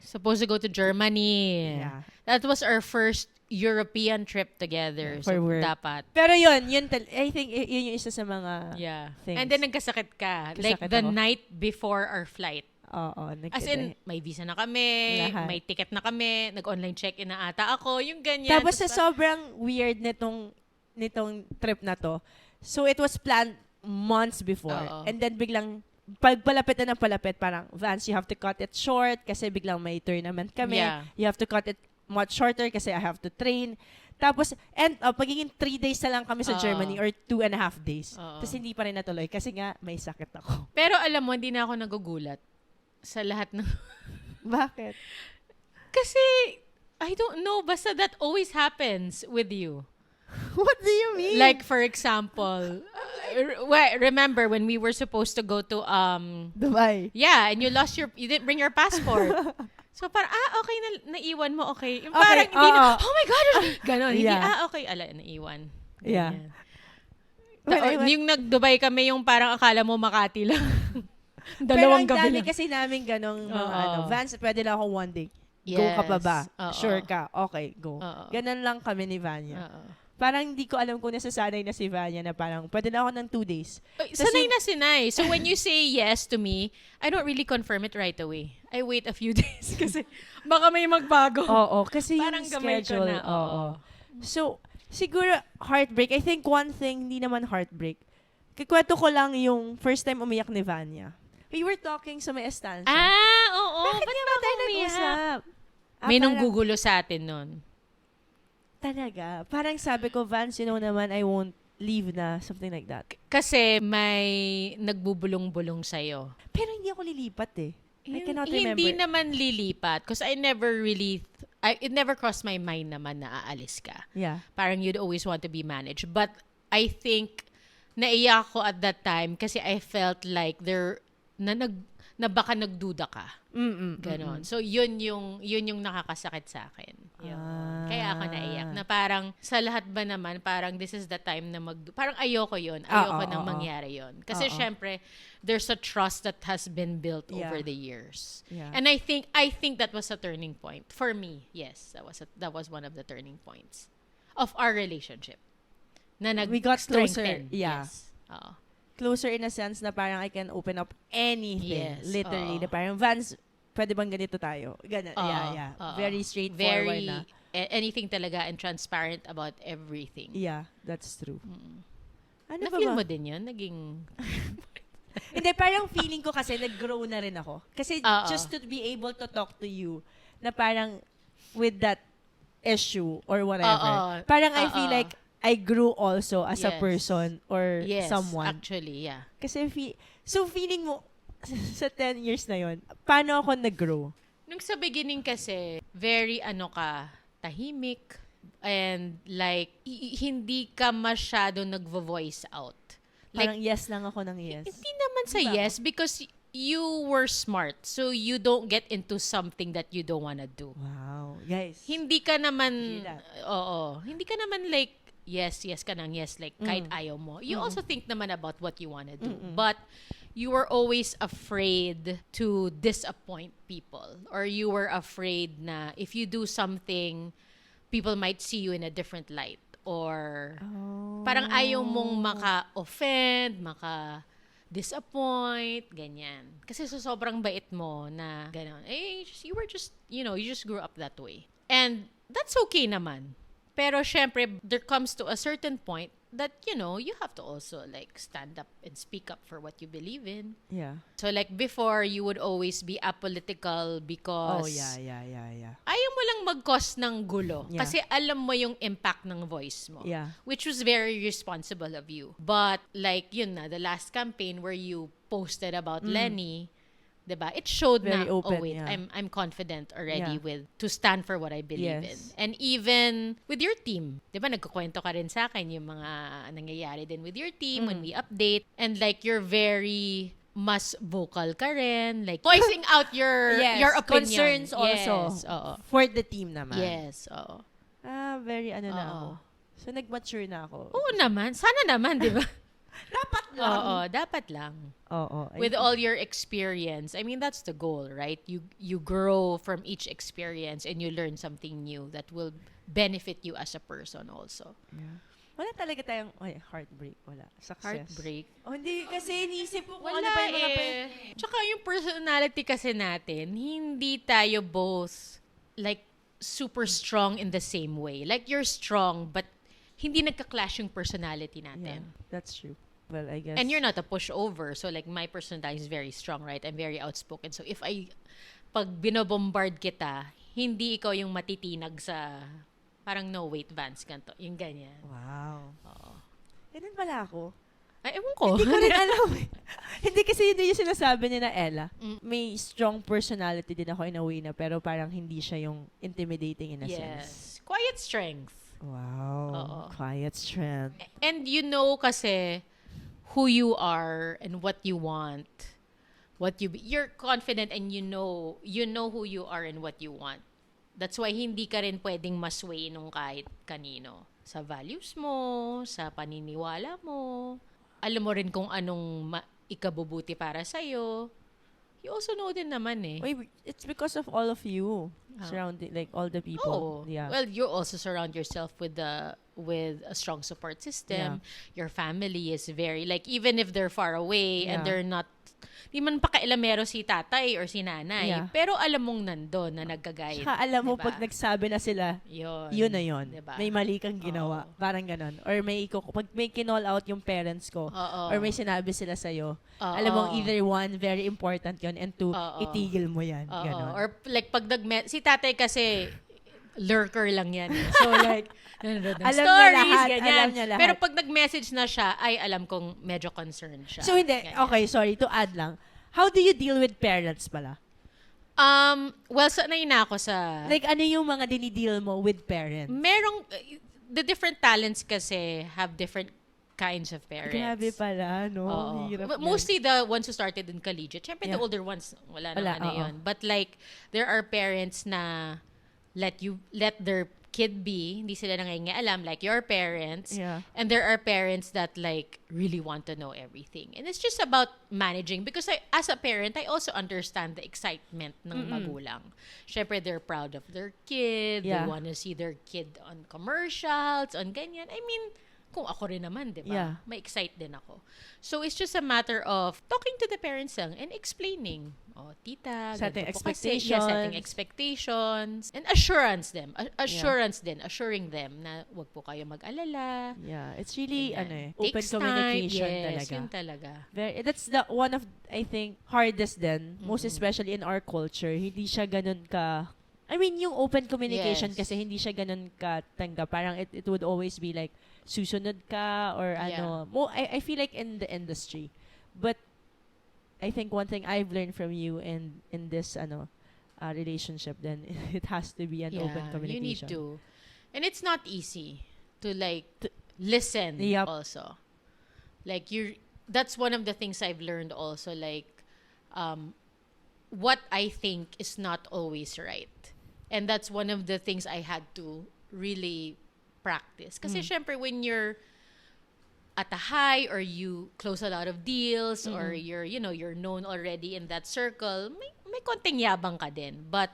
Supposed to go to Germany. yeah. That was our first European trip together. For So, work. dapat. Pero I think yun yung isa sa mga, Yeah. Things. And then nagkasakit ka. Like Nagkasakit the ako. night before our flight. oo, As in, may visa na kami, Lahat. may ticket na kami, nag-online check-in na ata ako, yung ganyan. Tapos sa Tas- sobrang weird nitong trip na to, so it was planned months before. Oo. And then biglang, palapit na ng palapit, parang, Vance, you have to cut it short kasi biglang may tournament kami. Yeah. You have to cut it much shorter kasi I have to train. Tapos, pagiging 3 days na lang kami sa Oo. Germany or 2.5 days. Oo. Tapos hindi pa rin natuloy kasi nga may sakit ako. Pero alam mo, hindi na ako nagugulat sa lahat ng... Bakit? Kasi, I don't know, basta that always happens with you. What do you mean? Like, for example, remember when we were supposed to go to, Dubai. yeah, and you didn't bring your passport. So, parang, okay, naiwan mo, okay. Yung Okay, parang, hindi na, oo. oh my God, ganon. Hindi, Yeah. okay, naiwan. Yeah. Ganyan. Well, I went- Yung nag-Dubai kami, yung parang akala mo Makati lang. Pero Dalawang ang gabi dami lang. kasi namin ganong mga Oo. Vance, pwede lang ako one day. Go ka pa ba? Oo. Sure ka? Okay, go. Oo. Ganon lang kami ni Vanya. Oo. Parang hindi ko alam kung nasasanay na si Vanya na parang pwede na ako ng 2 days. Sanay na sinay. So when you say yes to me, I don't really confirm it right away. I wait a few days kasi baka may magbago. Oo, kasi Parang yung gamay ko schedule. na. Oo. So, siguro heartbreak. I think one thing, hindi naman heartbreak. Kikwento ko lang yung first time umiyak ni Vanya. We were talking sa may estancia. Oo. Bakit Ba't nga ba ba tayo umiyak? nag-usap? May parang- nanggugulo sa atin nun. Talaga. Parang sabi ko, Vance, you know naman, I won't leave na. Something like that. Kasi may nagbubulong-bulong sa'yo. Pero hindi ako lilipat eh. I cannot remember. Hindi naman lilipat. Because I never really, it never crossed my mind naman na aalis ka. Yeah. Parang you'd always want to be managed. But I think, naiyak ko at that time kasi I felt like na baka nagduda ka. Ganon. So, yun yung nakakasakit sa akin. Yun. Kaya ako naiyak. Na parang, sa lahat ba naman, parang this is the time na parang ayoko yun. Ayoko nang mangyari yun. Kasi syempre, there's a trust that has been built over the years. Yeah. And I think that was a turning point. For me, yes. That was one of the turning points of our relationship. Na We got closer. strengthen. Yeah. Yes. Oo. Closer in a sense na parang I can open up anything. Yes, Literally. oo. Na parang, Vance, pwede bang ganito tayo? Ganun. Yeah. Oo. Very straightforward Very, na. anything talaga and transparent about everything. Yeah, that's true. Ano ba Na-feel ba? mo din yun? Naging... Hindi, parang feeling ko kasi nag-grow na rin ako. Kasi Oo. just to be able to talk to you na parang with that issue or whatever. Oo. Parang I feel Oo. like I grew also as a Yes. person or Yes, someone. actually, yeah. Kasi so feeling mo sa 10 years na yon, paano ako nag-grow? Nung sa beginning kasi, very tahimik and like, hindi ka masyado nagvo-voice out. Like, Parang yes lang ako ng yes. hindi naman sa Diba? yes because you were smart. So, you don't get into something that you don't wanna do. Wow. Guys. Hindi ka naman, Hear that. hindi ka naman like, yes ka nang yes, like kahit ayaw mo. You also think naman about what you wanna do. But, you were always afraid to disappoint people. Or you were afraid na if you do something, people might see you in a different light. Or, parang ayaw mong maka-offend, disappoint, ganyan. Kasi so sobrang bait mo na gano'n. You just grew up that way. And that's okay naman. Pero syempre, there comes to a certain point that, you have to also like stand up and speak up for what you believe in. Yeah. So like before, you would always be apolitical because Oh, yeah. ayaw mo lang mag-cause ng gulo. Yeah. Kasi alam mo yung impact ng voice mo. Yeah. Which was very responsible of you. But like, the last campaign where you posted about Lenny, diba? It showed Very na, open, wait, yeah. I'm confident already Yeah. to stand for what I believe in. Yes. And even with your team, diba, nagkukwento ka rin sa akin yung mga nangyayari din with your team when we update. And like, you're very mas vocal ka rin, like voicing out your opinion. Concerns also. Yes, oo. For the team naman. Yes, oo. Very na Oo. ako. So, nag-mature na ako. Oo naman. Sana naman, di ba? Dapat lang. Oo, dapat lang. Oo. With all your experience, I mean, that's the goal, right? You grow from each experience and you learn something new that will benefit you as a person also. Yeah. Wala talaga tayong, heartbreak. Wala. Success. Heartbreak. Oh, hindi. Kasi inisip ko kung Wala ano pa yung mga Tsaka yung personality kasi natin, hindi tayo both like super strong in the same way. Like you're strong, but hindi nagka-clash yung personality Yeah, natin. that's true. Well, I guess. And you're not a pushover. So like my personality is very strong, right? I'm very outspoken. So pag binobombard kita, hindi ikaw yung matitinag sa parang no wait Vance ganto. Yung ganyan. Wow. Oo. Ganun pala ako. Ay, ewan ko. Hindi ko rin alam. Hindi kasi yun yung sinasabi ni na Ella. Mm. May strong personality din ako in a way na pero parang hindi siya yung intimidating in a sense. Yes. Quiet strength. Wow. Oo. Quiet strength. And kasi who you are and what you want. You're confident and you know who you are and what you want. That's why hindi ka rin pwedeng masway nung kahit kanino. Sa values mo, sa paniniwala mo. Alam mo rin kung anong ikabubuti para sa'yo. You also know din naman eh. Wait, it's because of all of you. Surrounding, like, all the Oh, people. Yeah. well, you also surround yourself with a strong support system. Your family is very, like, even if they're far away and they're not, di man pakailamero si tatay or si nanay, Yeah. pero alam mong nandun na nagka-guide. Saka alam mo, diba? pag nagsabi na sila, yun na yun. Diba? May mali kang ginawa. Oo. Parang ganon. Or pag may kinall out yung parents ko, Oo. or may sinabi sila sa'yo, Oo. alam mo, either one, very important yun, and two, Oo. itigil mo yan. Oo. Ganon. Or like pag si tatay kasi lurker lang yan. Eh. So like, nanonood ng Alam niya stories, lahat, ganyan. alam niya lahat. Pero pag nag-message na siya, ay alam kong medyo concerned siya. So, hindi. Ganyan. Okay, sorry. To add lang. How do you deal with parents pala? Well, sanay na ako sa... Like, ano yung mga dinideal mo with parents? The different talents kasi have different kinds of parents. Grabe pala, no? Oo. Hirap But yan. mostly the ones who started in collegiate. Siyempre, the Yeah. older ones, wala Wala, nang ano oo. yun. But like, there are parents na let their kid be, hindi sila nangingialam, like your parents. Yeah. And there are parents that like really want to know everything. And it's just about managing. Because as a parent, I also understand the excitement ng magulang. Siyempre, they're proud of their kid. Yeah. They want to see their kid on commercials, on ganyan. I mean, kung ako rin naman, di ba? Yeah. May excite din ako. So, it's just a matter of talking to the parents lang and explaining. Oh, tita, Setting ganito po kasi. expectations. Yeah, setting expectations. And assurance them. Assurance din. Assuring them na wag po kayo mag-alala. Yeah. It's really, Ganyan. open Takes communication time. Yes, talaga. yun talaga. That's the one of, I think, hardest din. Most especially in our culture. Hindi siya ganun ka... I mean, yung open communication Yes. kasi hindi siya ganun ka tanggap. Parang it would always be like, susunod ka or ano. I feel like in the industry. But I think one thing I've learned from you in this relationship, then it has to be an open communication. You need to. And it's not easy to like listen Yup. also. Like that's one of the things I've learned also, like what I think is not always right. And that's one of the things I had to really practice. Kasi syempre when you're at a high or you close a lot of deals or you're known already in that circle, may konting yabang ka din. But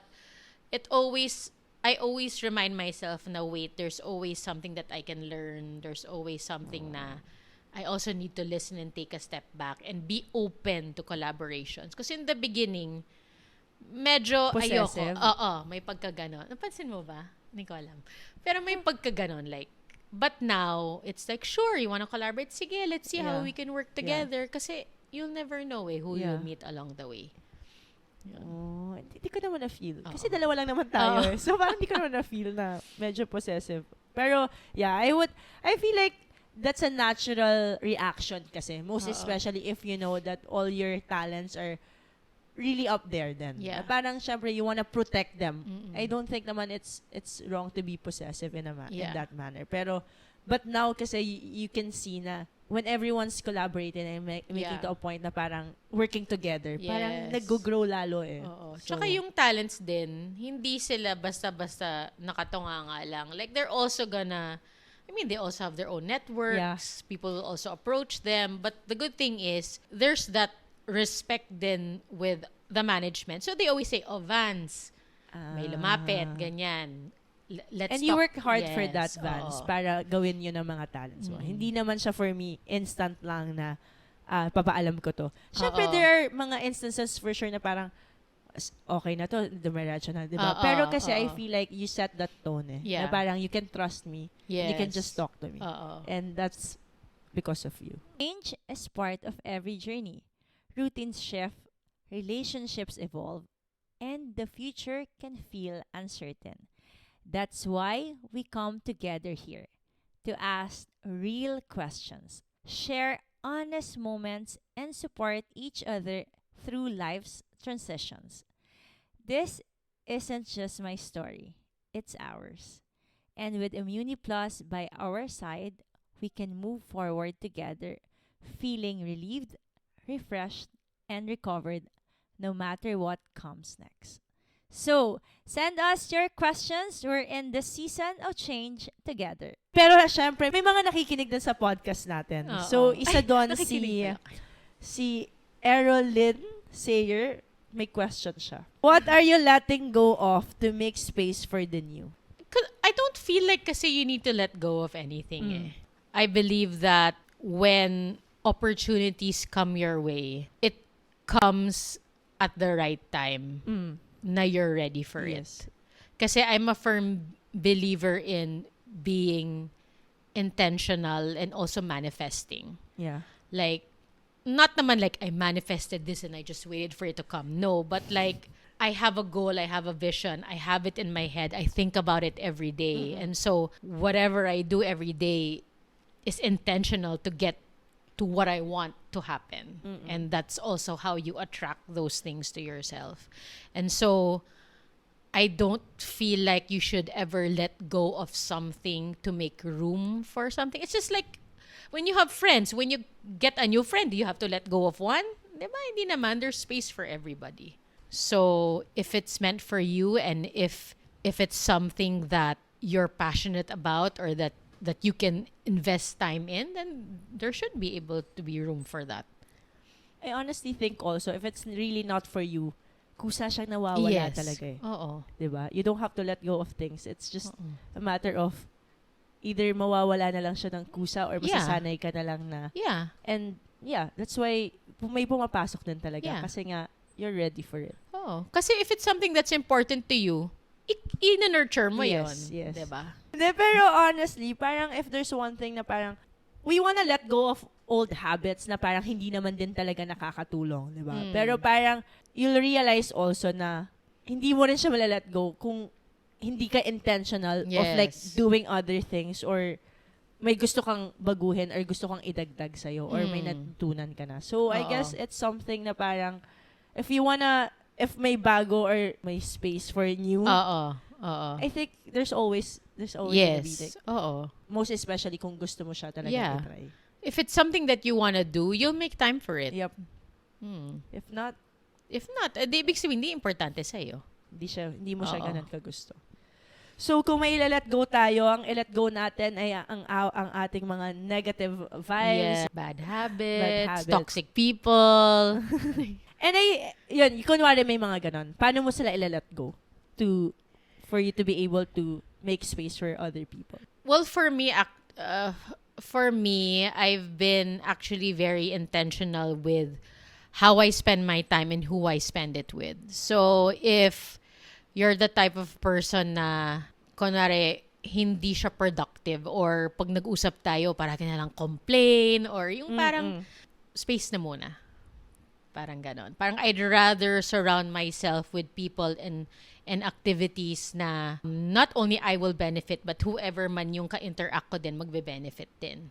I always remind myself na wait, there's always something that I can learn. There's always something na I also need to listen and take a step back and be open to collaborations. Kasi in the beginning, medyo Possessive? ayoko. Oo, may pagkaganon. Napansin mo ba? Hindi ko alam. Pero may pagkaganon, like, But now, it's like, sure, you want to collaborate? Sige, let's see how Yeah. we can work together. Kasi you'll never know who Yeah. you'll meet along the way. Oh, hindi ko naman na-feel. Kasi Oo. dalawa lang naman tayo. Oo. So, parang hindi ko naman na-feel na medyo possessive. Pero, yeah, I feel like that's a natural reaction kasi. Most Oo. especially if you know that all your talents are really up there then. Yeah. Parang, syempre, you wanna protect them. Mm-mm. I don't think naman it's wrong to be possessive in Yeah. that manner. Pero, but now kasi you can see na when everyone's collaborating and making Yeah. to a point na parang working together, parang Yes. nag-grow lalo eh. Oo. So, Tsaka yung talents din, hindi sila basta-basta nakatunga nga lang. Like, they're also gonna, they also have their own networks. People will also approach them. But the good thing is, there's that respect din with the management. So, they always say, oh, Vance, may lumapit, ganyan. Let's And you talk. work hard for Yes, that, Vance, oo. para gawin yun ang mga talents mo. Mm. Hindi naman siya for me, instant lang na papaalam ko to. Siyempre, Oo. there are mga instances for sure na parang, okay na to, dumiretso na, di ba? Oo, Pero kasi I oo. feel like you set that tone eh. Yeah. Na parang you can trust me. You can Yes. just talk to me. Oo. And that's because of you. Change is part of every journey. Routines shift, relationships evolve, and the future can feel uncertain. That's why we come together here to ask real questions, share honest moments, and support each other through life's transitions. This isn't just my story, it's ours. And with Immuni Plus by our side, we can move forward together, feeling relieved, refreshed, and recovered no matter what comes next. So, send us your questions. We're in the season of change together. Pero syempre, may mga nakikinig din sa podcast natin. Oo. So, isa doon Nakikinig pala. si Errol Lynn Sayer, may question siya. What are you letting go of to make space for the new? 'Cause I don't feel like kasi you need to let go of anything Mm. eh. I believe that when opportunities come your way, it comes at the right time na you're ready for Yes. it. Kasi I'm a firm believer in being intentional and also manifesting. Yeah. Like, not naman like I manifested this and I just waited for it to come. No, but like I have a goal, I have a vision, I have it in my head, I think about it every day. And so whatever I do every day is intentional to get to what I want to happen. And that's also how you attract those things to yourself. And so I don't feel like you should ever let go of something to make room for something. It's just like when you have friends, when you get a new friend, do you have to let go of one? Diba? Hindi naman. There's space for everybody. So if it's meant for you and if it's something that you're passionate about or that you can invest time in, then there should be able to be room for that. I honestly think also, if it's really not for you, kusa siyang nawawala Yes. talaga eh. Oo. Diba? You don't have to let go of things. It's just Oo. a matter of either mawawala na lang siya ng kusa or Yeah. masasanay ka na lang na. Yeah. And yeah, that's why may pumapasok din talaga. Yeah. Kasi nga, you're ready for it. Oh, kasi if it's something that's important to you, i-nurture mo Yes, yun. yes. Diba? Hindi, pero honestly, parang if there's one thing na parang we wanna let go of old habits na parang hindi naman din talaga nakakatulong, di ba? Pero parang you'll realize also na hindi mo rin siya malalet go kung hindi ka intentional of like Yes. doing other things or may gusto kang baguhin or gusto kang idagdag sa'yo or may natutunan ka na. So, I Oo. guess it's something na parang if may bago or may space for new, Oo. Oo. I think there's always gonna be like, Yes. Oo. most especially kung gusto mo siya talaga Yeah. i-try. If it's something that you wanna do, you'll make time for it. Yep. Hmm. If not, If not, di ibig sabihin, hindi importante sa'yo. hindi mo siya Oo. ganun kagusto. So, kung may let go tayo, ang i-let go natin ay ang ating mga negative vibes. Yeah. Bad habits, habits. toxic people. And yun, kunwari may mga ganun. Paano mo sila i-let go for you to be able to make space for other people? Well, for me, I've been actually very intentional with how I spend my time and who I spend it with. So, if you're the type of person na, kunwari, hindi siya productive or pag nag-usap tayo, parati na lang complain or yung parang space na muna. Parang ganon. Parang I'd rather surround myself with people and activities na not only I will benefit but whoever man yung ka-interact ko din magbe-benefit din.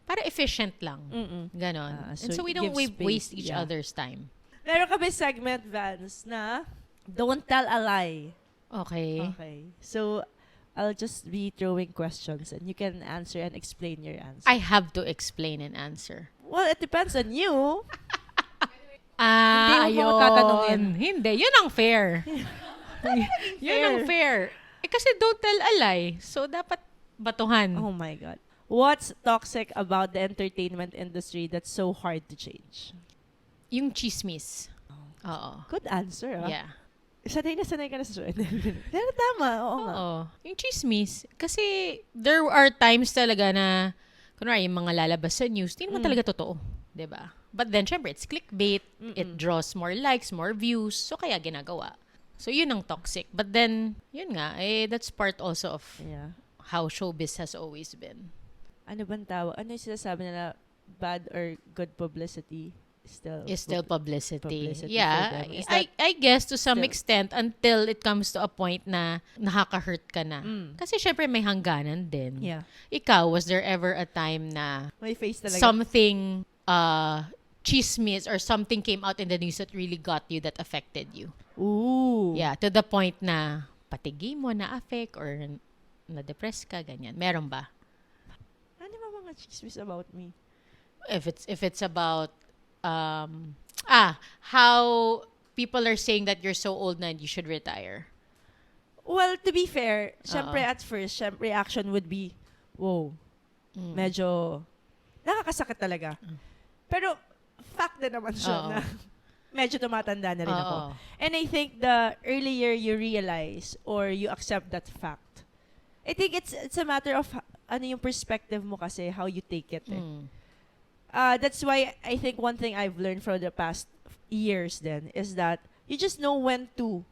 Para efficient lang. Ganon. So and so we don't give space, waste each other's time. Meron kami segment, Vance, na don't tell a lie. Okay. Okay. So, I'll just be throwing questions and you can answer and explain your answer. I have to explain and answer. Well, it depends on you. Ah, Hindi mo tatanungin. Hindi. Yun ang fair. Yun ang fair. Kasi don't tell a lie. So, dapat batuhan. Oh my God. What's toxic about the entertainment industry that's so hard to change? Yung chismis. Oo. Good answer, ah. Yeah. Sanay ka na sa Pero tama, oo nga. Oo. Yung chismis. Kasi there are times talaga na, kunwari, yung mga lalabas sa news, hindi naman talaga totoo. 'Di ba? But then, syempre, it's clickbait. It draws more likes, more views. So, kaya ginagawa. So, yun ang toxic. But then, yun nga, that's part also of how showbiz has always been. Ano bang tawag? Ano yung sinasabi nila? Bad or good publicity? Is still publicity. for Yeah. them. Is that I guess to some still- extent until it comes to a point na nakaka-hurt ka na. Kasi syempre may hangganan din. Yeah. Ikaw, was there ever a time na May face talaga. something chismis or something came out in the news that really got you, that affected you? Ooh. Yeah, to the point na patigi mo, na-affect or na-depress ka, ganyan. Meron ba? Ano ba mga chismis about me? If it's about how people are saying that you're so old na and you should retire. Well, to be fair, syempre at first, reaction would be, whoa, medyo nakakasakit talaga. Pero, fact na naman siya na medyo tumatanda na rin ako. And I think the earlier you realize or you accept that fact, I think it's a matter of ano yung perspective mo kasi, how you take it. That's why I think one thing I've learned from the past years then is that you just know when to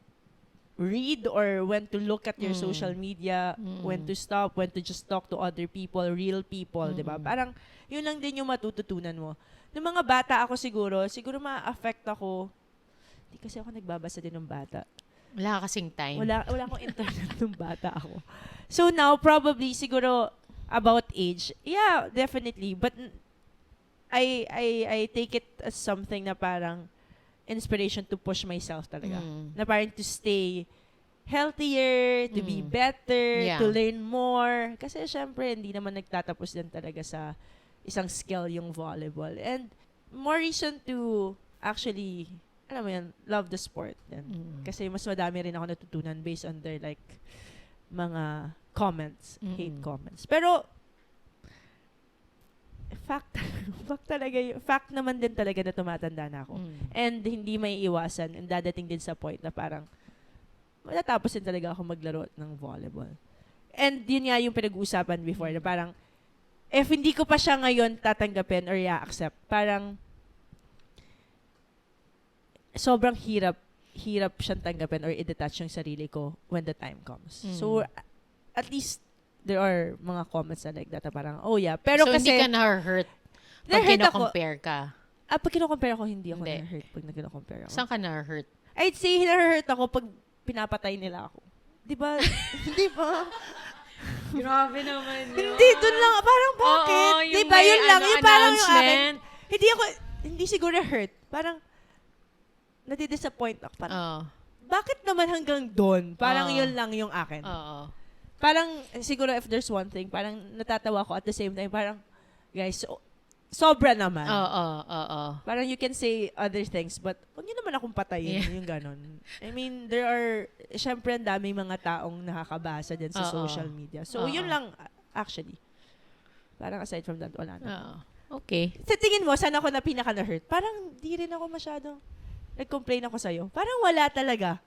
read or when to look at your social media, when to stop, when to just talk to other people, real people, di ba? Parang yun lang din yung matututunan mo. Nung mga bata ako siguro ma-affect ako. Hindi kasi ako nagbabasa din ng bata. Wala ka kasing time. Wala akong internet nung bata ako. So now, probably, siguro, about age, yeah, definitely. But I take it as something na parang inspiration to push myself talaga. Na parang to stay healthier, to be better, to learn more. Kasi syempre, hindi naman nagtatapos din talaga sa isang skill yung volleyball. And more reason to actually, alam mo yan, love the sport. Kasi mas madami rin ako natutunan based on their like mga comments, hate comments. Pero fact naman din talaga na tumatanda na ako. And hindi may iwasan and dadating din sa point na parang matatapos din talaga ako maglaro ng volleyball. And yun nga yung pinag-uusapan before na parang if hindi ko pa siya ngayon tatanggapin or i-accept, parang sobrang hirap siyang tanggapin or i-detach yung sarili ko when the time comes. So, at least there are mga comments na like that na parang, oh yeah. Pero so, kasi, hindi ka na-hurt pag kino-compare ka? Pag kino-compare ako, hindi ako na-hurt pag nag-compare ako. Saan ka na-hurt? I'd say na-hurt ako pag pinapatay nila ako. Di ba? Di ba? Grabe naman yun. Hindi, dun lang. Parang bakit? Oo, Di ba? Yun lang. Yung parang yung akin. announcement. Hindi siguro hurt. Parang, nadi-disappoint ako. Parang, bakit naman hanggang doon? Parang yun lang yung akin. Parang, siguro if there's one thing, parang natatawa ko at the same time, parang, guys, sobra naman. Parang you can say other things, but huwag niyo naman akong patayin, yung ganon. I mean, there are, syempre, ang daming mga taong nakakabasa din sa social media. So, yun lang, actually. Parang aside from that, wala na. Okay. Sa tingin mo, saan ako na pinaka na-hurt? Parang di rin ako masyadong nag-complain ako sa'yo. Parang wala talaga.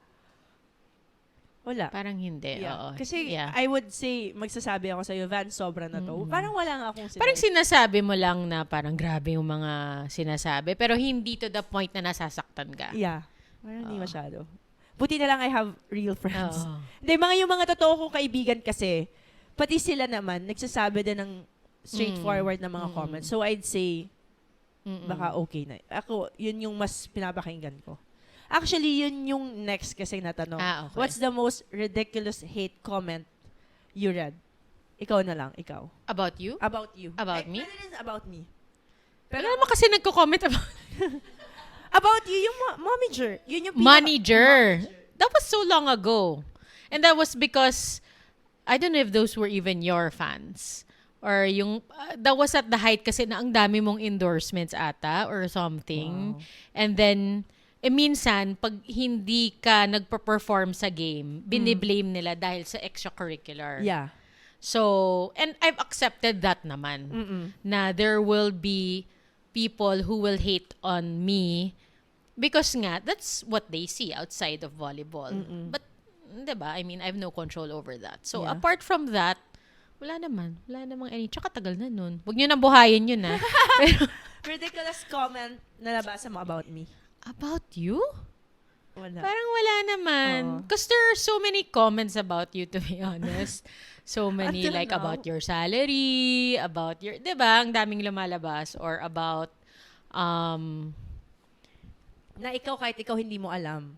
Wala. Parang hindi. Oo. Kasi I would say, magsasabi ako sa'yo, Van, sobra na to. Parang wala nga akong sinabi. Parang sinasabi mo lang na parang grabe yung mga sinasabi, pero hindi to the point na nasasaktan ka. Yeah. Parang hindi masyado. Buti na lang I have real friends. Hindi, yung mga totoo kong kaibigan kasi, pati sila naman, nagsasabi din ng straightforward na mga comments. So, I'd say, baka okay na. Ako, yun yung mas pinapakinggan ko. Actually, yun yung next kasi natanong. Okay. What's the most ridiculous hate comment you read? Ikaw na lang, ikaw. About you? About you. About me? Pwede rin about me. Pero naman kasi nagko-comment about About you, yung momager. Yun yung Manager. That was so long ago. And that was because, I don't know if those were even your fans. Or yung, that was at the height kasi na ang dami mong endorsements ata or something. Wow. And then, minsan, pag hindi ka nagpa-perform sa game, biniblame nila dahil sa extracurricular. Yeah. So, and I've accepted that naman. Na there will be people who will hate on me because nga, that's what they see outside of volleyball. But, diba? I mean, I have no control over that. So, Yeah. apart from that, wala namang any. Tsaka tagal na nun. Huwag nyo nang buhayin yun, ha? Pero, Ridiculous comment na nabasa mo about me. about you? Wala. Parang wala naman. Because there are so many comments about you, to be honest. So many, Until like, now. about your salary, about your, di ba, ang daming lumalabas, or about, Na ikaw, kahit ikaw hindi mo alam.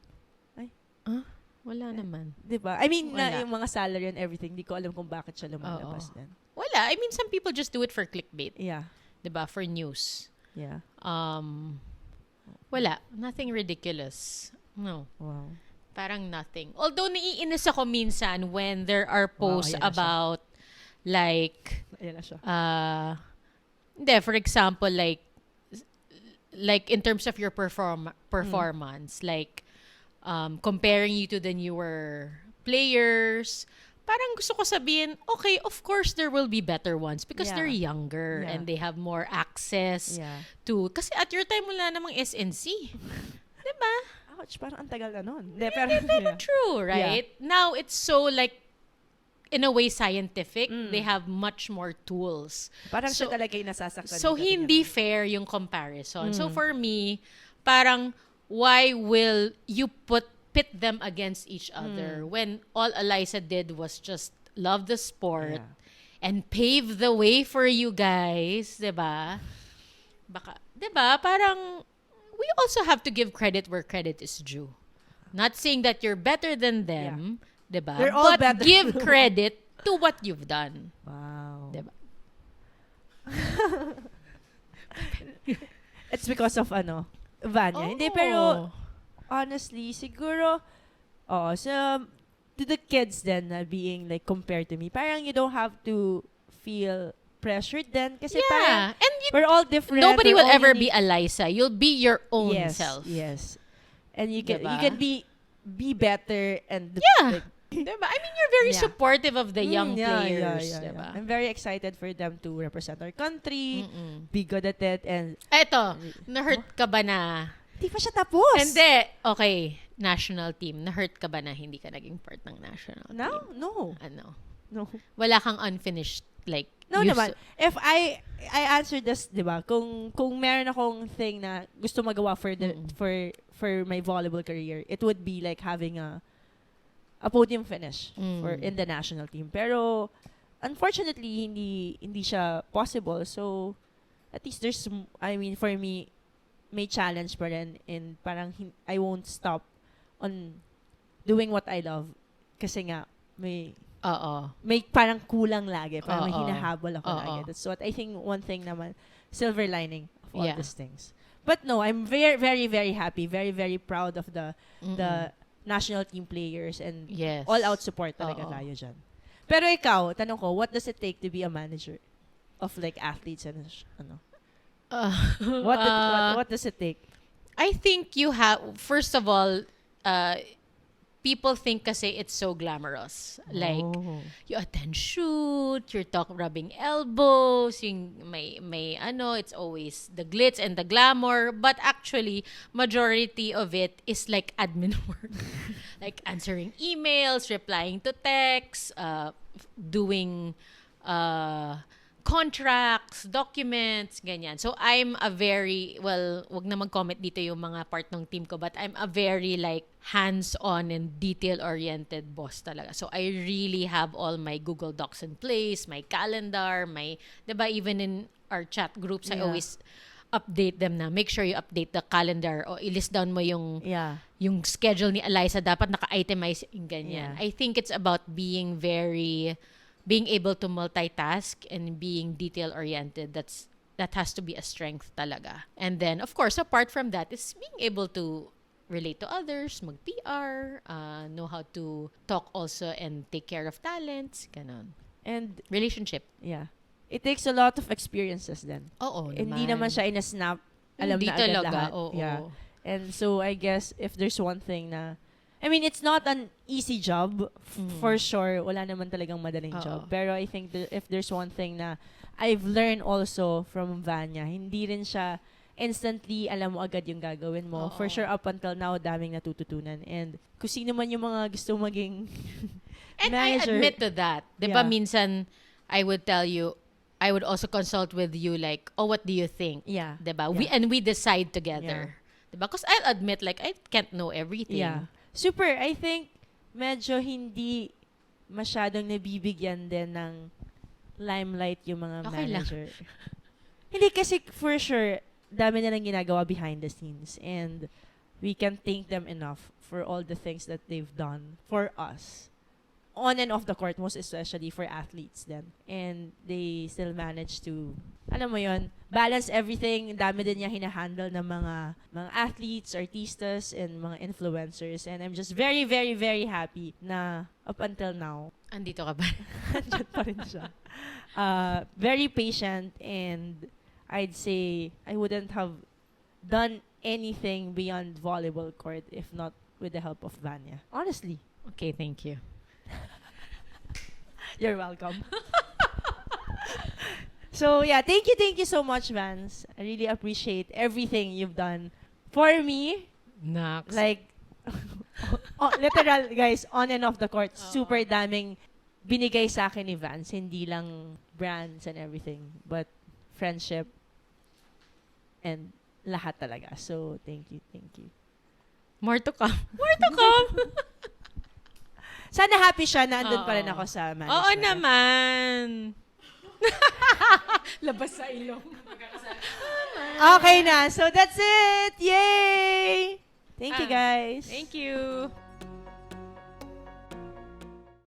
wala naman. Diba? I mean, na Wala. yung mga salary and everything, di ko alam kung bakit siya lumalabas Oo. din. Wala. I mean, some people just do it for clickbait. Yeah. Di ba? For news. Yeah. Wala. Nothing ridiculous. No. Wow. Parang nothing. Although, naiinis ako minsan when there are posts ayan na siya. about, like, Ayan na siya. hindi, for example, like in terms of your performance, like, comparing you to the newer players, parang gusto ko sabihin, okay, of course there will be better ones because Yeah. they're younger Yeah. and they have more access Yeah. to, kasi at your time wala namang SNC. Diba? Ouch, parang ang tagal na nun. Hindi, pero, Pero true, right? Now, it's so, like, in a way, scientific. They have much more tools. Parang So- siya talaga yung nasasaktan. So, dito, hindi ganyan. fair yung comparison. So, for me, parang, why will you pit them against each other when all Eliza did was just love the sport Yeah. and pave the way for you guys, 'di ba? Baka, 'di ba? Parang we also have to give credit where credit is due. Not saying that you're better than them, 'di ba? We're all But better. give credit to what you've done. Wow. 'Di ba? It's because of Vanya. Hindi, pero honestly, siguro, to the kids then na being like compared to me, parang you don't have to feel pressured then kasi parang yeah. And we're all different. nobody we're will all ever unique. be Eliza. You'll be your own Yes, self. yes. And you can Diba? be better and Yeah. like, Diba? I mean, you're very Yeah. supportive of the young players. yeah. Diba? I'm very excited for them to represent our country, be good at it, and Eto, na-hurt ka ba na? di pa siya tapos. Hindi. Okay, national team. Na-hurt ka ba na hindi ka naging part ng national No, team? no. Ano? No. Wala kang unfinished, like, No you naman. If I answer this, 'di ba? Kung meron akong thing na gusto magawa for the for my volleyball career, it would be like having a podium finish for in the national team. Pero unfortunately hindi siya possible. So at least there's for me may challenge pa rin in parang I won't stop on doing what I love kasi nga may parang kulang lagi. Parang may Oo. hinahabol ako Oo. lagi. That's what I think one thing naman, silver lining of all Yeah. these things. But no, I'm very, very, very happy. Very, very proud of the national team players and Yes. all-out support talaga Oo. tayo dyan. Pero ikaw, tanong ko, what does it take to be a manager of like athletes and what does it take? I think you have, first of all, people think kasi it's so glamorous. Like, Oh. you attend shoot, you're rubbing elbows, yung it's always the glitz and the glamour. But actually, majority of it is like admin work. Like answering emails, replying to texts, doing contracts, documents, ganyan. So, I'm a very, well, wag na mag-comment dito yung mga part ng team ko, but I'm a very like hands-on and detail-oriented boss talaga. So, I really have all my Google Docs in place, my calendar, my, diba, even in our chat groups, I Yeah. always update them na make sure you update the calendar o i-list down mo yung Yeah. yung schedule ni Eliza dapat naka-itemize yung ganyan. Yeah. I think it's about being able to multitask and being detail-oriented. That has to be a strength talaga. And then, of course, apart from that, is being able to relate to others, mag-PR, know how to talk also and take care of talents, ganon. And, Relationship. yeah. It takes a lot of experiences then. Oo Hindi naman siya in a snap. Alam Hindi na agad talaga. lahat. Oo. Yeah. And so, I guess, if there's one thing na, I mean, it's not an easy job. For sure. Wala naman talagang madaling Oo. job. Pero I think if there's one thing na I've learned also from Vanya, hindi rin siya instantly alam mo agad yung gagawin mo. Oo. For sure, up until now, daming natututunan. And kung sino man yung mga gusto maging And manager. I admit to that. Diba Yeah. minsan, I would tell you, I would also consult with you like, oh, what do you think? Yeah. Diba? Yeah. We decide together. Diba? Because I'll admit, like, I can't know everything. Yeah. Super. I think medyo hindi masyadong nabibigyan din ng limelight yung mga Okay lang. manager. Hindi kasi for sure, dami nilang ginagawa behind the scenes and we can thank them enough for all the things that they've done for us. On and off the court, most especially for athletes then. And they still manage to, alam mo yon, balance everything. Dami din niya hinahandle ng mga athletes, artistas, and mga influencers. And I'm just very, very, very happy na up until now, Andito ka ba? andyan pa rin siya. Very patient, and I'd say I wouldn't have done anything beyond volleyball court if not with the help of Vanya. Honestly. Okay, thank you. You're welcome. So yeah, thank you so much, Vance. I really appreciate everything you've done for me. Next. Like, literal, guys, on and off the court, super daming binigay sa akin ni Vance. Hindi lang brands and everything, but friendship and lahat talaga. So, thank you. More to come. More to come. Sana happy siya na andun pa rin Oo. ako sa management. Oo naman. Labas sa ilong. Okay na. So, that's it. Yay! Thank you, guys. Thank you.